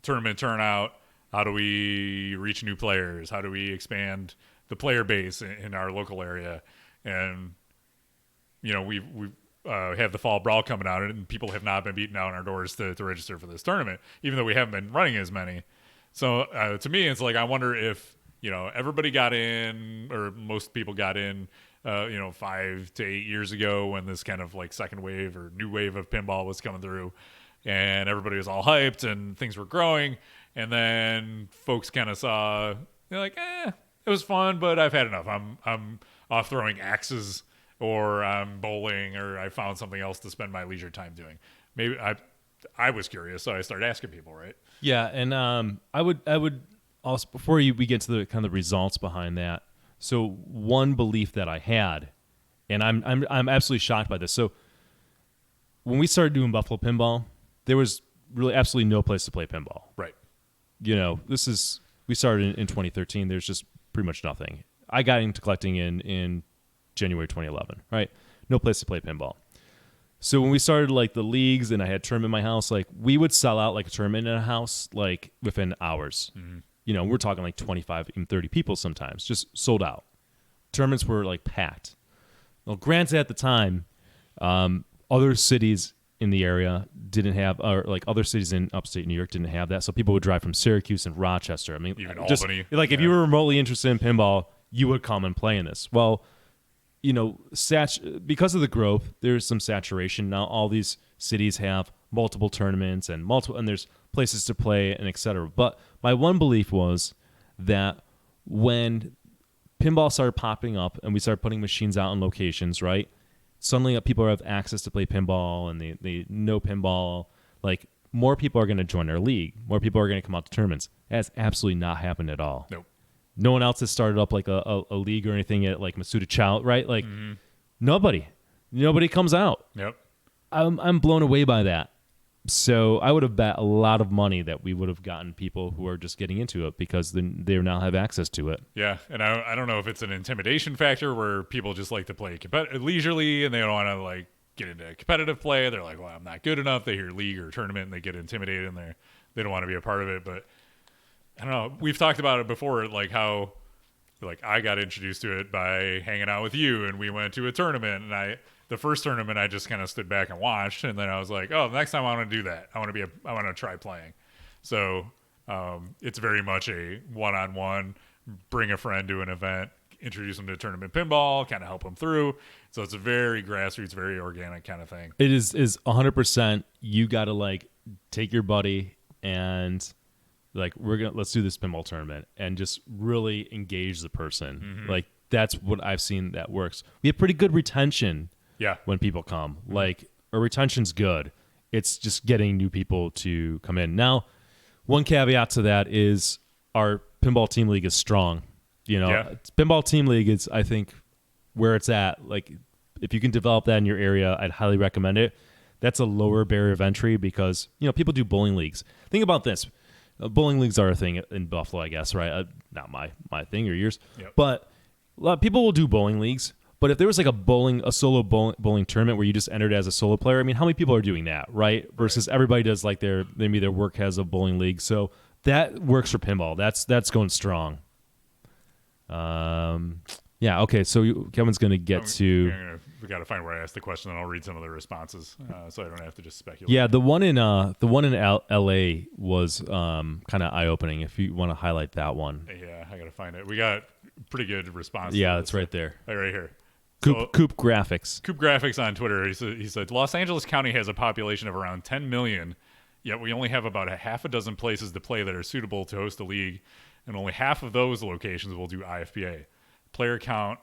tournament turnout. How do we reach new players? How do we expand the player base in our local area? And, we have the fall brawl coming out, and people have not been beating down our doors to register for this tournament, even though we haven't been running as many. So to me, it's like, I wonder if, everybody got in, or most people got in, 5 to 8 years ago when this kind of like second wave or new wave of pinball was coming through, and everybody was all hyped and things were growing. And then folks kind of saw, they're like, it was fun, but I've had enough. I'm off throwing axes, or I'm bowling, or I found something else to spend my leisure time doing. Maybe I was curious, so I started asking people, right? Yeah, and I would also, before we get to the kind of results behind that. So one belief that I had, and I'm absolutely shocked by this. So when we started doing Buffalo Pinball, there was really absolutely no place to play pinball. Right. We started in 2013. There's just pretty much nothing. I got into collecting in January 2011, right? No place to play pinball. So when we started like the leagues and I had a tournament in my house, like we would sell out like a tournament in a house like within hours. Mm-hmm. We're talking like 25, even 30 people sometimes, just sold out. Tournaments were like packed. Well, granted at the time, other cities in the area didn't have, or like other cities in upstate New York didn't have that. So people would drive from Syracuse and Rochester. I mean, even just Albany. Like if you were remotely interested in pinball, you would come and play in this. Well, because of the growth, there's some saturation. Now all these cities have multiple tournaments and there's places to play and et cetera. But my one belief was that when pinball started popping up and we started putting machines out in locations, right? Suddenly people have access to play pinball and they know pinball. Like more people are going to join our league. More people are going to come out to tournaments. That has absolutely not happened at all. Nope. No one else has started up like a league or anything at like Masuda Chow, right? Like nobody comes out. Yep. I'm blown away by that. So I would have bet a lot of money that we would have gotten people who are just getting into it because they now have access to it. Yeah, and I don't know if it's an intimidation factor where people just like to play leisurely and they don't want to like get into competitive play. They're like, well, I'm not good enough. They hear league or tournament and they get intimidated and they don't want to be a part of it. But I don't know. We've talked about it before, like how like I got introduced to it by hanging out with you, and we went to a tournament, and the first tournament I just kind of stood back and watched, and then I was like, oh, next time I want to do that. I want to try playing. So it's very much a one-on-one, bring a friend to an event, introduce them to tournament pinball, kind of help them through. So it's a very grassroots, very organic kind of thing. It is 100%. You got to like take your buddy and like let's do this pinball tournament and just really engage the person. Mm-hmm. Like that's what I've seen that works. We have pretty good retention. Yeah. When people come, like our retention's good. It's just getting new people to come in. Now, one caveat to that is our pinball team league is strong. Pinball team league is, I think, where it's at. Like, if you can develop that in your area, I'd highly recommend it. That's a lower barrier of entry because people do bowling leagues. Think about this: bowling leagues are a thing in Buffalo, I guess, right? Not my thing or yours, but a lot of people will do bowling leagues. But if there was like a solo bowling tournament where you just entered as a solo player, I mean, how many people are doing that, right? Versus everybody does like maybe their work has a bowling league, so that works for pinball. That's going strong. Yeah. Okay. So Kevin's going to get to. We got to find where I asked the question, and I'll read some of the responses, so I don't have to just speculate. Yeah, the one in L.A. was kind of eye opening. If you want to highlight that one. Yeah, I got to find it. We got pretty good response. Yeah, that's right there. Right here. Coop Graphics. Coop Graphics on Twitter. He said, Los Angeles County has a population of around 10 million, yet we only have about a half a dozen places to play that are suitable to host a league, and only half of those locations will do IFPA. Player count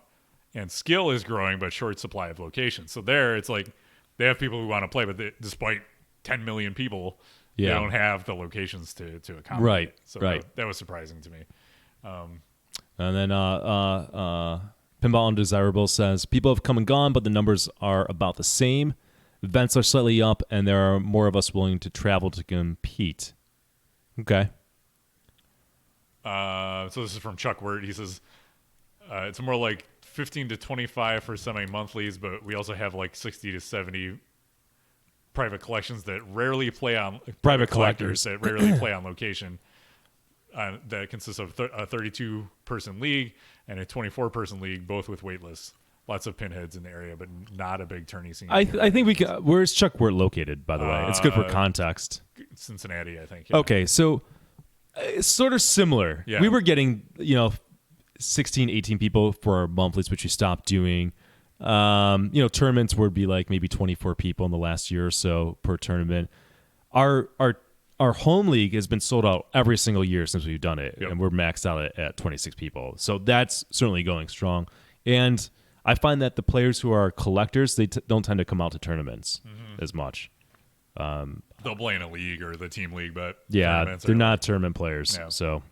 and skill is growing, but short supply of locations. So there, it's like they have people who want to play, but despite 10 million people, they don't have the locations to accommodate. Right. So right. That was surprising to me. And then Pinball Undesirable says, people have come and gone, but the numbers are about the same. Events are slightly up, and there are more of us willing to travel to compete. Okay. So this is from Chuck Wirt. He says, it's more like 15 to 25 for semi-monthlies, but we also have like 60 to 70 private collections that rarely play on Private collectors. that rarely play on location. That consists of a 32-person league and a 24-person league, both with wait lists. Lots of pinheads in the area, but not a big tourney scene. I think we can. Where's Chuck Wirt located, by the way? It's good for context. Cincinnati, I think. Yeah. Okay, so it's sort of similar. Yeah. We were getting 16, 18 people for our monthlies, which we stopped doing. Tournaments would be like maybe 24 people in the last year or so per tournament. Our home league has been sold out every single year since we've done it, and we're maxed out at 26 people. So that's certainly going strong. And I find that the players who are collectors, they don't tend to come out to tournaments as much. They'll play in a league or the team league, but yeah, they're not tournament players. Yeah. So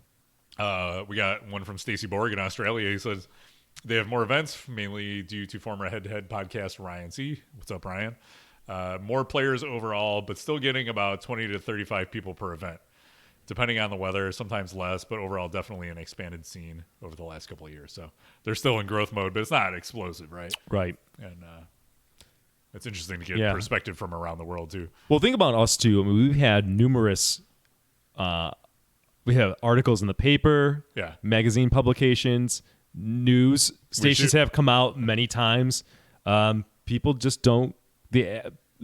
we got one from Stacey Borg in Australia. He says they have more events, mainly due to former head-to-head podcast Ryan C. What's up, Ryan? More players overall, but still getting about 20 to 35 people per event, depending on the weather, sometimes less, but overall definitely an expanded scene over the last couple of years. So they're still in growth mode, but it's not explosive, right? Right. And it's interesting to get perspective from around the world, too. Well, think about us, too. I mean, we've had numerous we have articles in the paper, magazine publications, news stations have come out many times. People just don't.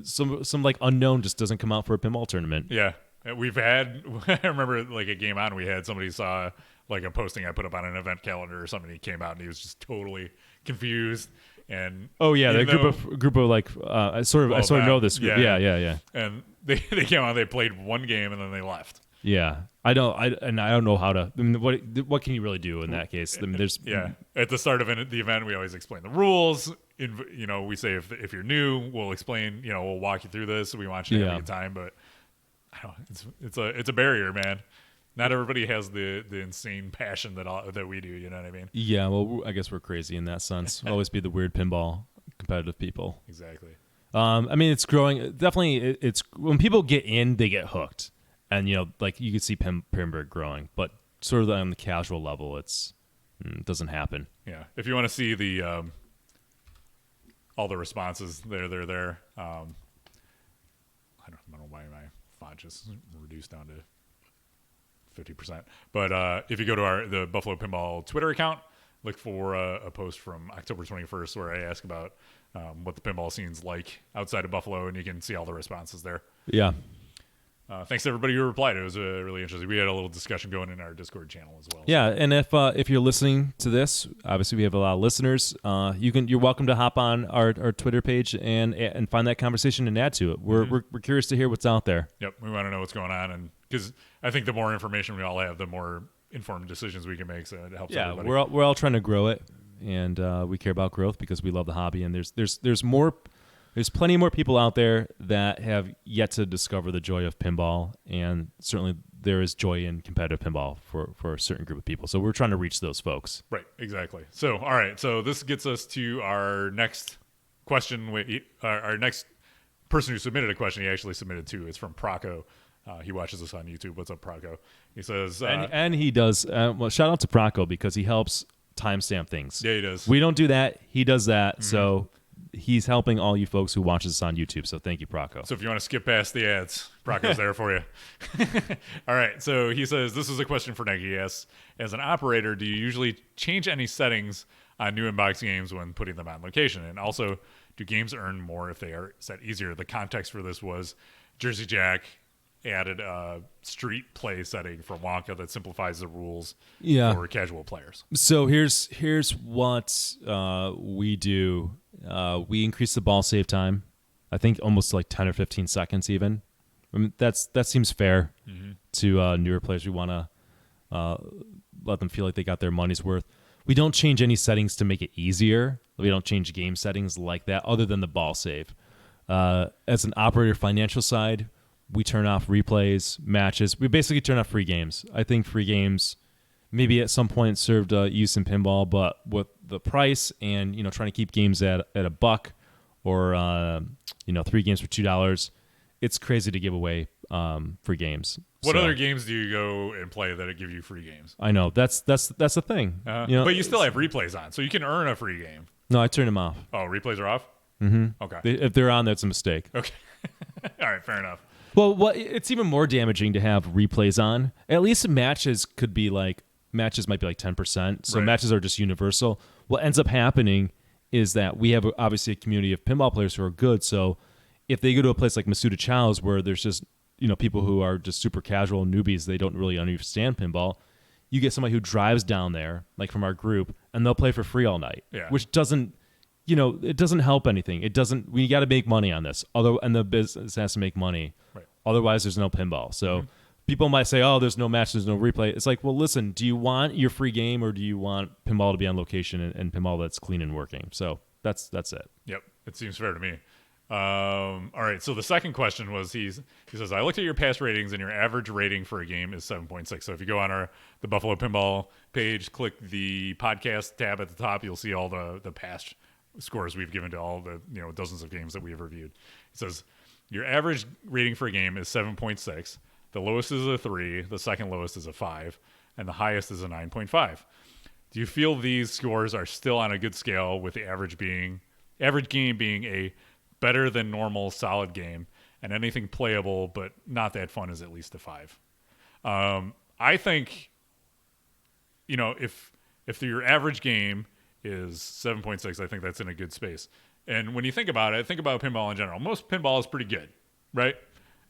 Some like unknown just doesn't come out for a pinball tournament. Yeah. We've had, I remember like a game on, we had somebody saw like a posting I put up on an event calendar or something. He came out and he was just totally confused. And that group of like, I sort of know this group. Yeah. And they came out, they played one game and then they left. Yeah. I don't know how to, I mean, what can you really do in that case? I mean, there's at the start of the event, we always explain the rules. We say if you're new, we'll explain, we'll walk you through this. We want you to have a good time, but I don't know, it's a barrier, man. Not everybody has the insane passion that we do. You know what I mean? Yeah. Well, I guess we're crazy in that sense. We'll always be the weird pinball competitive people. Exactly. I mean, it's growing. Definitely, it's when people get in, they get hooked, and like you can see Pimberg growing, but sort of on the casual level, it doesn't happen. Yeah. If you want to see the all the responses, they're there. I don't know why my font just reduced down to 50%. But if you go to the Buffalo Pinball Twitter account, look for a post from October 21st where I ask about what the pinball scene's like outside of Buffalo, and you can see all the responses there. Yeah. Thanks to everybody who replied. It was really interesting. We had a little discussion going in our Discord channel as well. Yeah, and if you're listening to this, obviously we have a lot of listeners. You're welcome to hop on our Twitter page and find that conversation and add to it. We're curious to hear what's out there. Yep, we want to know what's going on, and because I think the more information we all have, the more informed decisions we can make. So it helps. Yeah, everybody. we're all trying to grow it, and we care about growth because we love the hobby. And there's more. There's plenty more people out there that have yet to discover the joy of pinball, and certainly there is joy in competitive pinball for a certain group of people. So we're trying to reach those folks. Right, exactly. So, all right. So this gets us to our next question. Our next person who submitted a question, he actually submitted two. It's from Proco. He watches us on YouTube. What's up, Proco? He says... and he does... well, shout out to Proco because he helps timestamp things. Yeah, he does. We don't do that. He does that. Mm-hmm. So... he's helping all you folks who watch us on YouTube, so thank you, Proco. So if you want to skip past the ads, Proco's there for you. All right, so he says, this is a question for Nagy. He asks, as an operator, do you usually change any settings on new inbox games when putting them on location? And also, do games earn more if they are set easier? The context for this was Jersey Jack added a street play setting for Wonka that simplifies the rules for casual players. So here's what we do. We increase the ball save time. I think almost like 10 or 15 seconds even. I mean, that seems fair to newer players. We want to let them feel like they got their money's worth. We don't change any settings to make it easier. We don't change game settings like that other than the ball save. As an operator financial side, we turn off replays, matches. We basically turn off free games. I think free games maybe at some point served use in pinball, but with the price and trying to keep games at $1 or 3 games for $2, it's crazy to give away free games. What other games do you go and play that give you free games? I know that's the thing. But you still have replays on, so you can earn a free game. No, I turn them off. Oh, replays are off? Mm-hmm. Okay. If they're on, that's a mistake. Okay. All right, fair enough. Well, it's even more damaging to have replays on. At least matches might be like 10%. So Right. matches are just universal. What ends up happening is that we have obviously a community of pinball players who are good. So if they go to a place like Masuda Chow's where there's just people who are just super casual newbies, they don't really understand pinball. You get somebody who drives down there, like from our group, and they'll play for free all night, Yeah. which doesn't, it doesn't help anything. It doesn't. We got to make money on this, and the business has to make money. Right. Otherwise, there's no pinball. So people might say, "Oh, there's no match, there's no replay." It's like, well, listen, do you want your free game or do you want pinball to be on location and pinball that's clean and working? So that's it. Yep, it seems fair to me. All right, so the second question was he says, I looked at your past ratings and your average rating for a game is 7.6. So if you go on the Buffalo Pinball page, click the podcast tab at the top, you'll see all the past scores we've given to all the dozens of games that we have reviewed. It says your average rating for a game is 7.6. The lowest is a 3, the second lowest is a 5, and the highest is a 9.5. Do you feel these scores are still on a good scale, with the average game being a better than normal solid game, and anything playable but not that fun is at least a 5? I think, if your average game is 7.6, I think that's in a good space. And when you think about it, think about pinball in general. Most pinball is pretty good, right?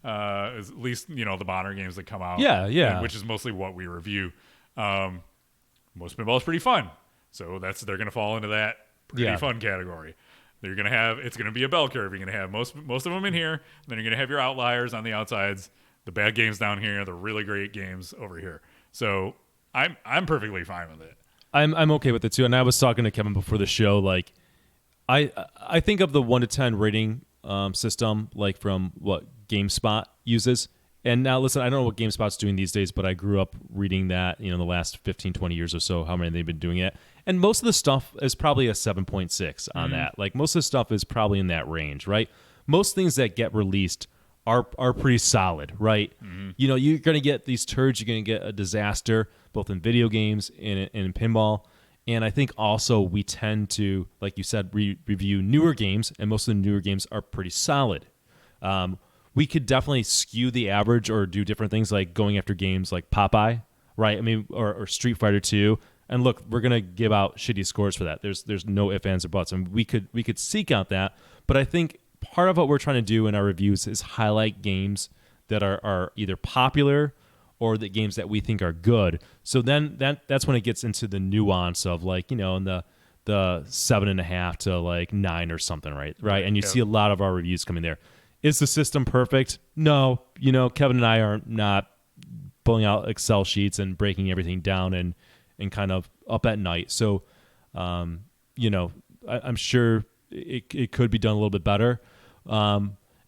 At least, the modern games that come out. Yeah. Which is mostly what we review. Most pinball is pretty fun. So they're going to fall into that pretty fun category. It's going to be a bell curve. You're going to have most of them in here. Then you're going to have your outliers on the outsides, the bad games down here, the really great games over here. So I'm perfectly fine with it. I'm okay with it too. And I was talking to Kevin before the show. Like, I think of the 1 to 10 rating system, like from what GameSpot uses. And now, listen, I don't know what GameSpot's doing these days, but I grew up reading that, the last 15, 20 years or so, how many they've been doing it. And most of the stuff is probably a 7.6 on that. Like, most of the stuff is probably in that range, right? Most things that get released are pretty solid, right? You're going to get these turds. You're going to get a disaster, both in video games and in pinball. And I think also we tend to, like you said, review newer games, and most of the newer games are pretty solid. We could definitely skew the average or do different things, like going after games like Popeye, right? I mean, or Street Fighter 2. And look, we're gonna give out shitty scores for that. There's no ifs, ands, or buts. And we could seek out that. But I think part of what we're trying to do in our reviews is highlight games that are either popular or the games that we think are good. So then that's when it gets into the nuance of, like, in the 7.5 to like 9 or something, right? And you see a lot of our reviews coming there. Is the system perfect? No. Kevin and I are not pulling out Excel sheets and breaking everything down and kind of up at night. So, I'm sure it could be done a little bit better.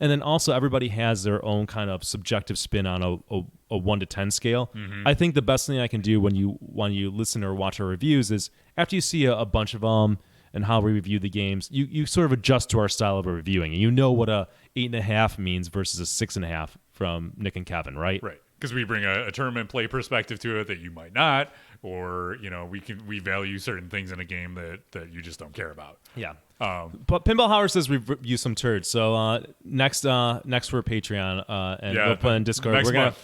And then also everybody has their own kind of subjective spin on a 1 to 10 scale. I think the best thing I can do when you listen or watch our reviews is, after you see a bunch of them and how we review the games, you sort of adjust to our style of reviewing, and you know what a 8.5 means versus a 6.5 from Nick and Kevin, right? Right. Because we bring a tournament play perspective to it that you might not, or we value certain things in a game that you just don't care about. Yeah. But Pinball Howard says we review some turds. So next for Patreon and we'll put in Discord. Next month.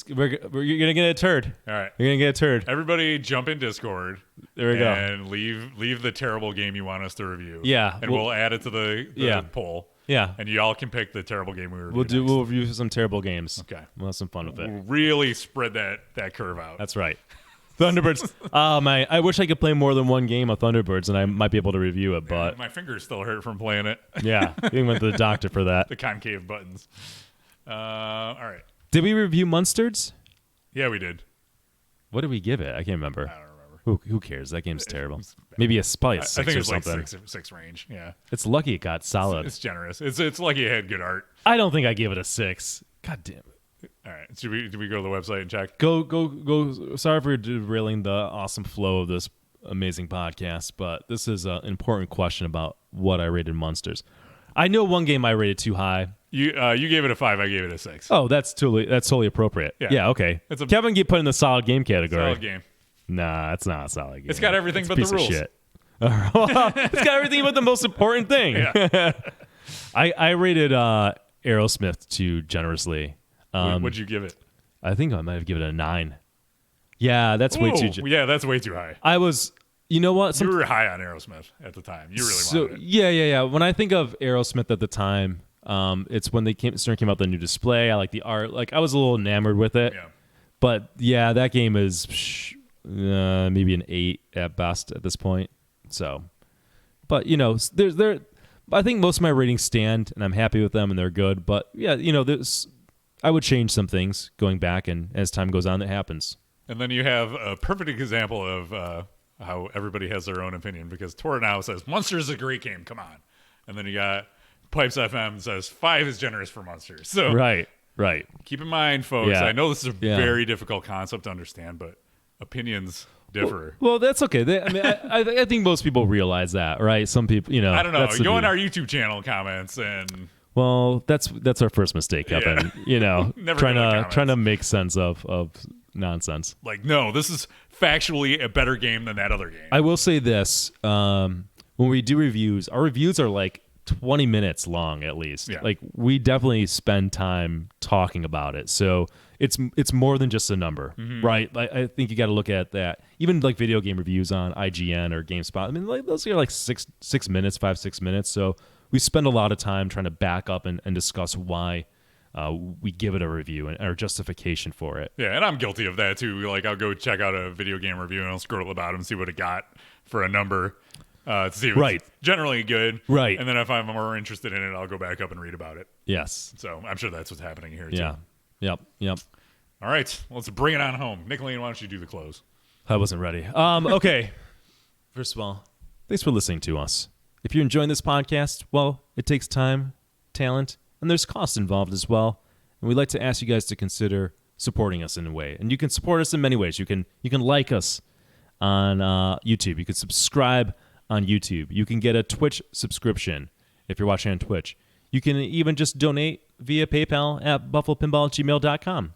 You're gonna get a turd. All right. You're gonna get a turd. Everybody jump in Discord. There we go. And leave the terrible game you want us to review. Yeah. And we'll add it to the poll. Yeah. And y'all can pick the terrible game we review. We'll review some terrible games. Okay. We'll have some fun with it. We'll really spread that curve out. That's right. Thunderbirds. Oh man, I wish I could play more than one game of Thunderbirds, and I might be able to review it. But my fingers still hurt from playing it. Yeah, we went to the doctor for that. The concave buttons. All right. Did we review Munsters? Yeah, we did. What did we give it? I can't remember. I don't remember. Who cares? That game's terrible. Maybe probably a 6 I think or it's something. like six range. Yeah. It's lucky it got solid. It's generous. It's lucky it had good art. I don't think I gave it a 6. God damn it. All right. Do we go to the website and check? Go. Sorry for derailing the awesome flow of this amazing podcast, but this is an important question about what I rated Munsters. I know one game I rated too high. You gave it a 5. I gave it a 6. Oh, that's totally appropriate. Yeah, okay. Kevin get put in the solid game category. Solid game. Nah, it's not a solid game. It's got everything but the rules. Shit. It's got everything but the most important thing. Yeah. I rated Aerosmith too generously. What'd you give it? I think I might have given it a 9. Yeah, that's way too. Yeah, that's way too high. I was. You know what? You were high on Aerosmith at the time. You really wanted it. Yeah. When I think of Aerosmith at the time, it's when they came out the new display. I like the art. Like I was a little enamored with it. Yeah. But yeah, that game is maybe an 8 at best at this point. So, but you know, there. I think most of my ratings stand, and I'm happy with them, and they're good. But yeah, you know, I would change some things going back, and as time goes on, that happens. And then you have a perfect example of how everybody has their own opinion, because Tora now says Monster is a great game. Come on, and then you got Pipes FM says 5 is generous for Monsters. So Right. Keep in mind, folks. Yeah. I know this is a very difficult concept to understand, but opinions differ. Well, that's okay. I think most people realize that, right? Some people, you know. I don't know. that's the Go on view. our YouTube channel comments and. Well, that's our first mistake, Kevin. You know, Never trying go to comments. to make sense of nonsense. Like, no, this is factually a better game than that other game. I will say this: when we do reviews, our reviews are like 20 minutes long at least. Yeah. Like we definitely spend time talking about it, so it's more than just a number, right? I think you got to look at that. Even like video game reviews on IGN or GameSpot. I mean, like those are like 6 minutes, 5-6 minutes. So we spend a lot of time trying to back up and discuss why we give it a review and our justification for it. Yeah, and I'm guilty of that too. Like, I'll go check out a video game review and I'll scroll about and see what it got for a number to see if it's generally good. Right. And then if I'm more interested in it, I'll go back up and read about it. Yes. So I'm sure that's what's happening here too. Yeah. Yep. All right, let's bring it on home. Nick Lane, why don't you do the close? I wasn't ready. Okay. First of all, thanks for listening to us. If you're enjoying this podcast, well, it takes time, talent, and there's cost involved as well. And we'd like to ask you guys to consider supporting us in a way. And you can support us in many ways. You can like us on YouTube. You can subscribe on YouTube. You can get a Twitch subscription if you're watching on Twitch. You can even just donate via PayPal at buffalopinball@gmail.com.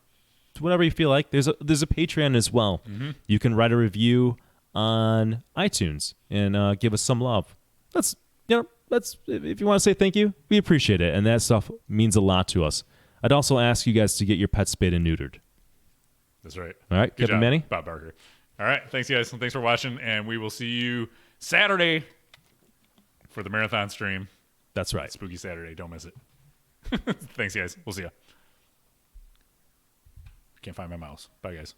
Whatever you feel like. There's a Patreon as well. You can write a review on iTunes and give us some love. That's if you want to say thank you, we appreciate it, and that stuff means a lot to us. I'd also ask you guys to get your pets spayed and neutered. That's right. All right, Good Kevin job, Manny. Bob Barker. All right, thanks guys, and thanks for watching, and we will see you Saturday for the marathon stream. That's right. Spooky Saturday. Don't miss it. Thanks, guys. We'll see ya. Can't find my mouse. Bye, guys.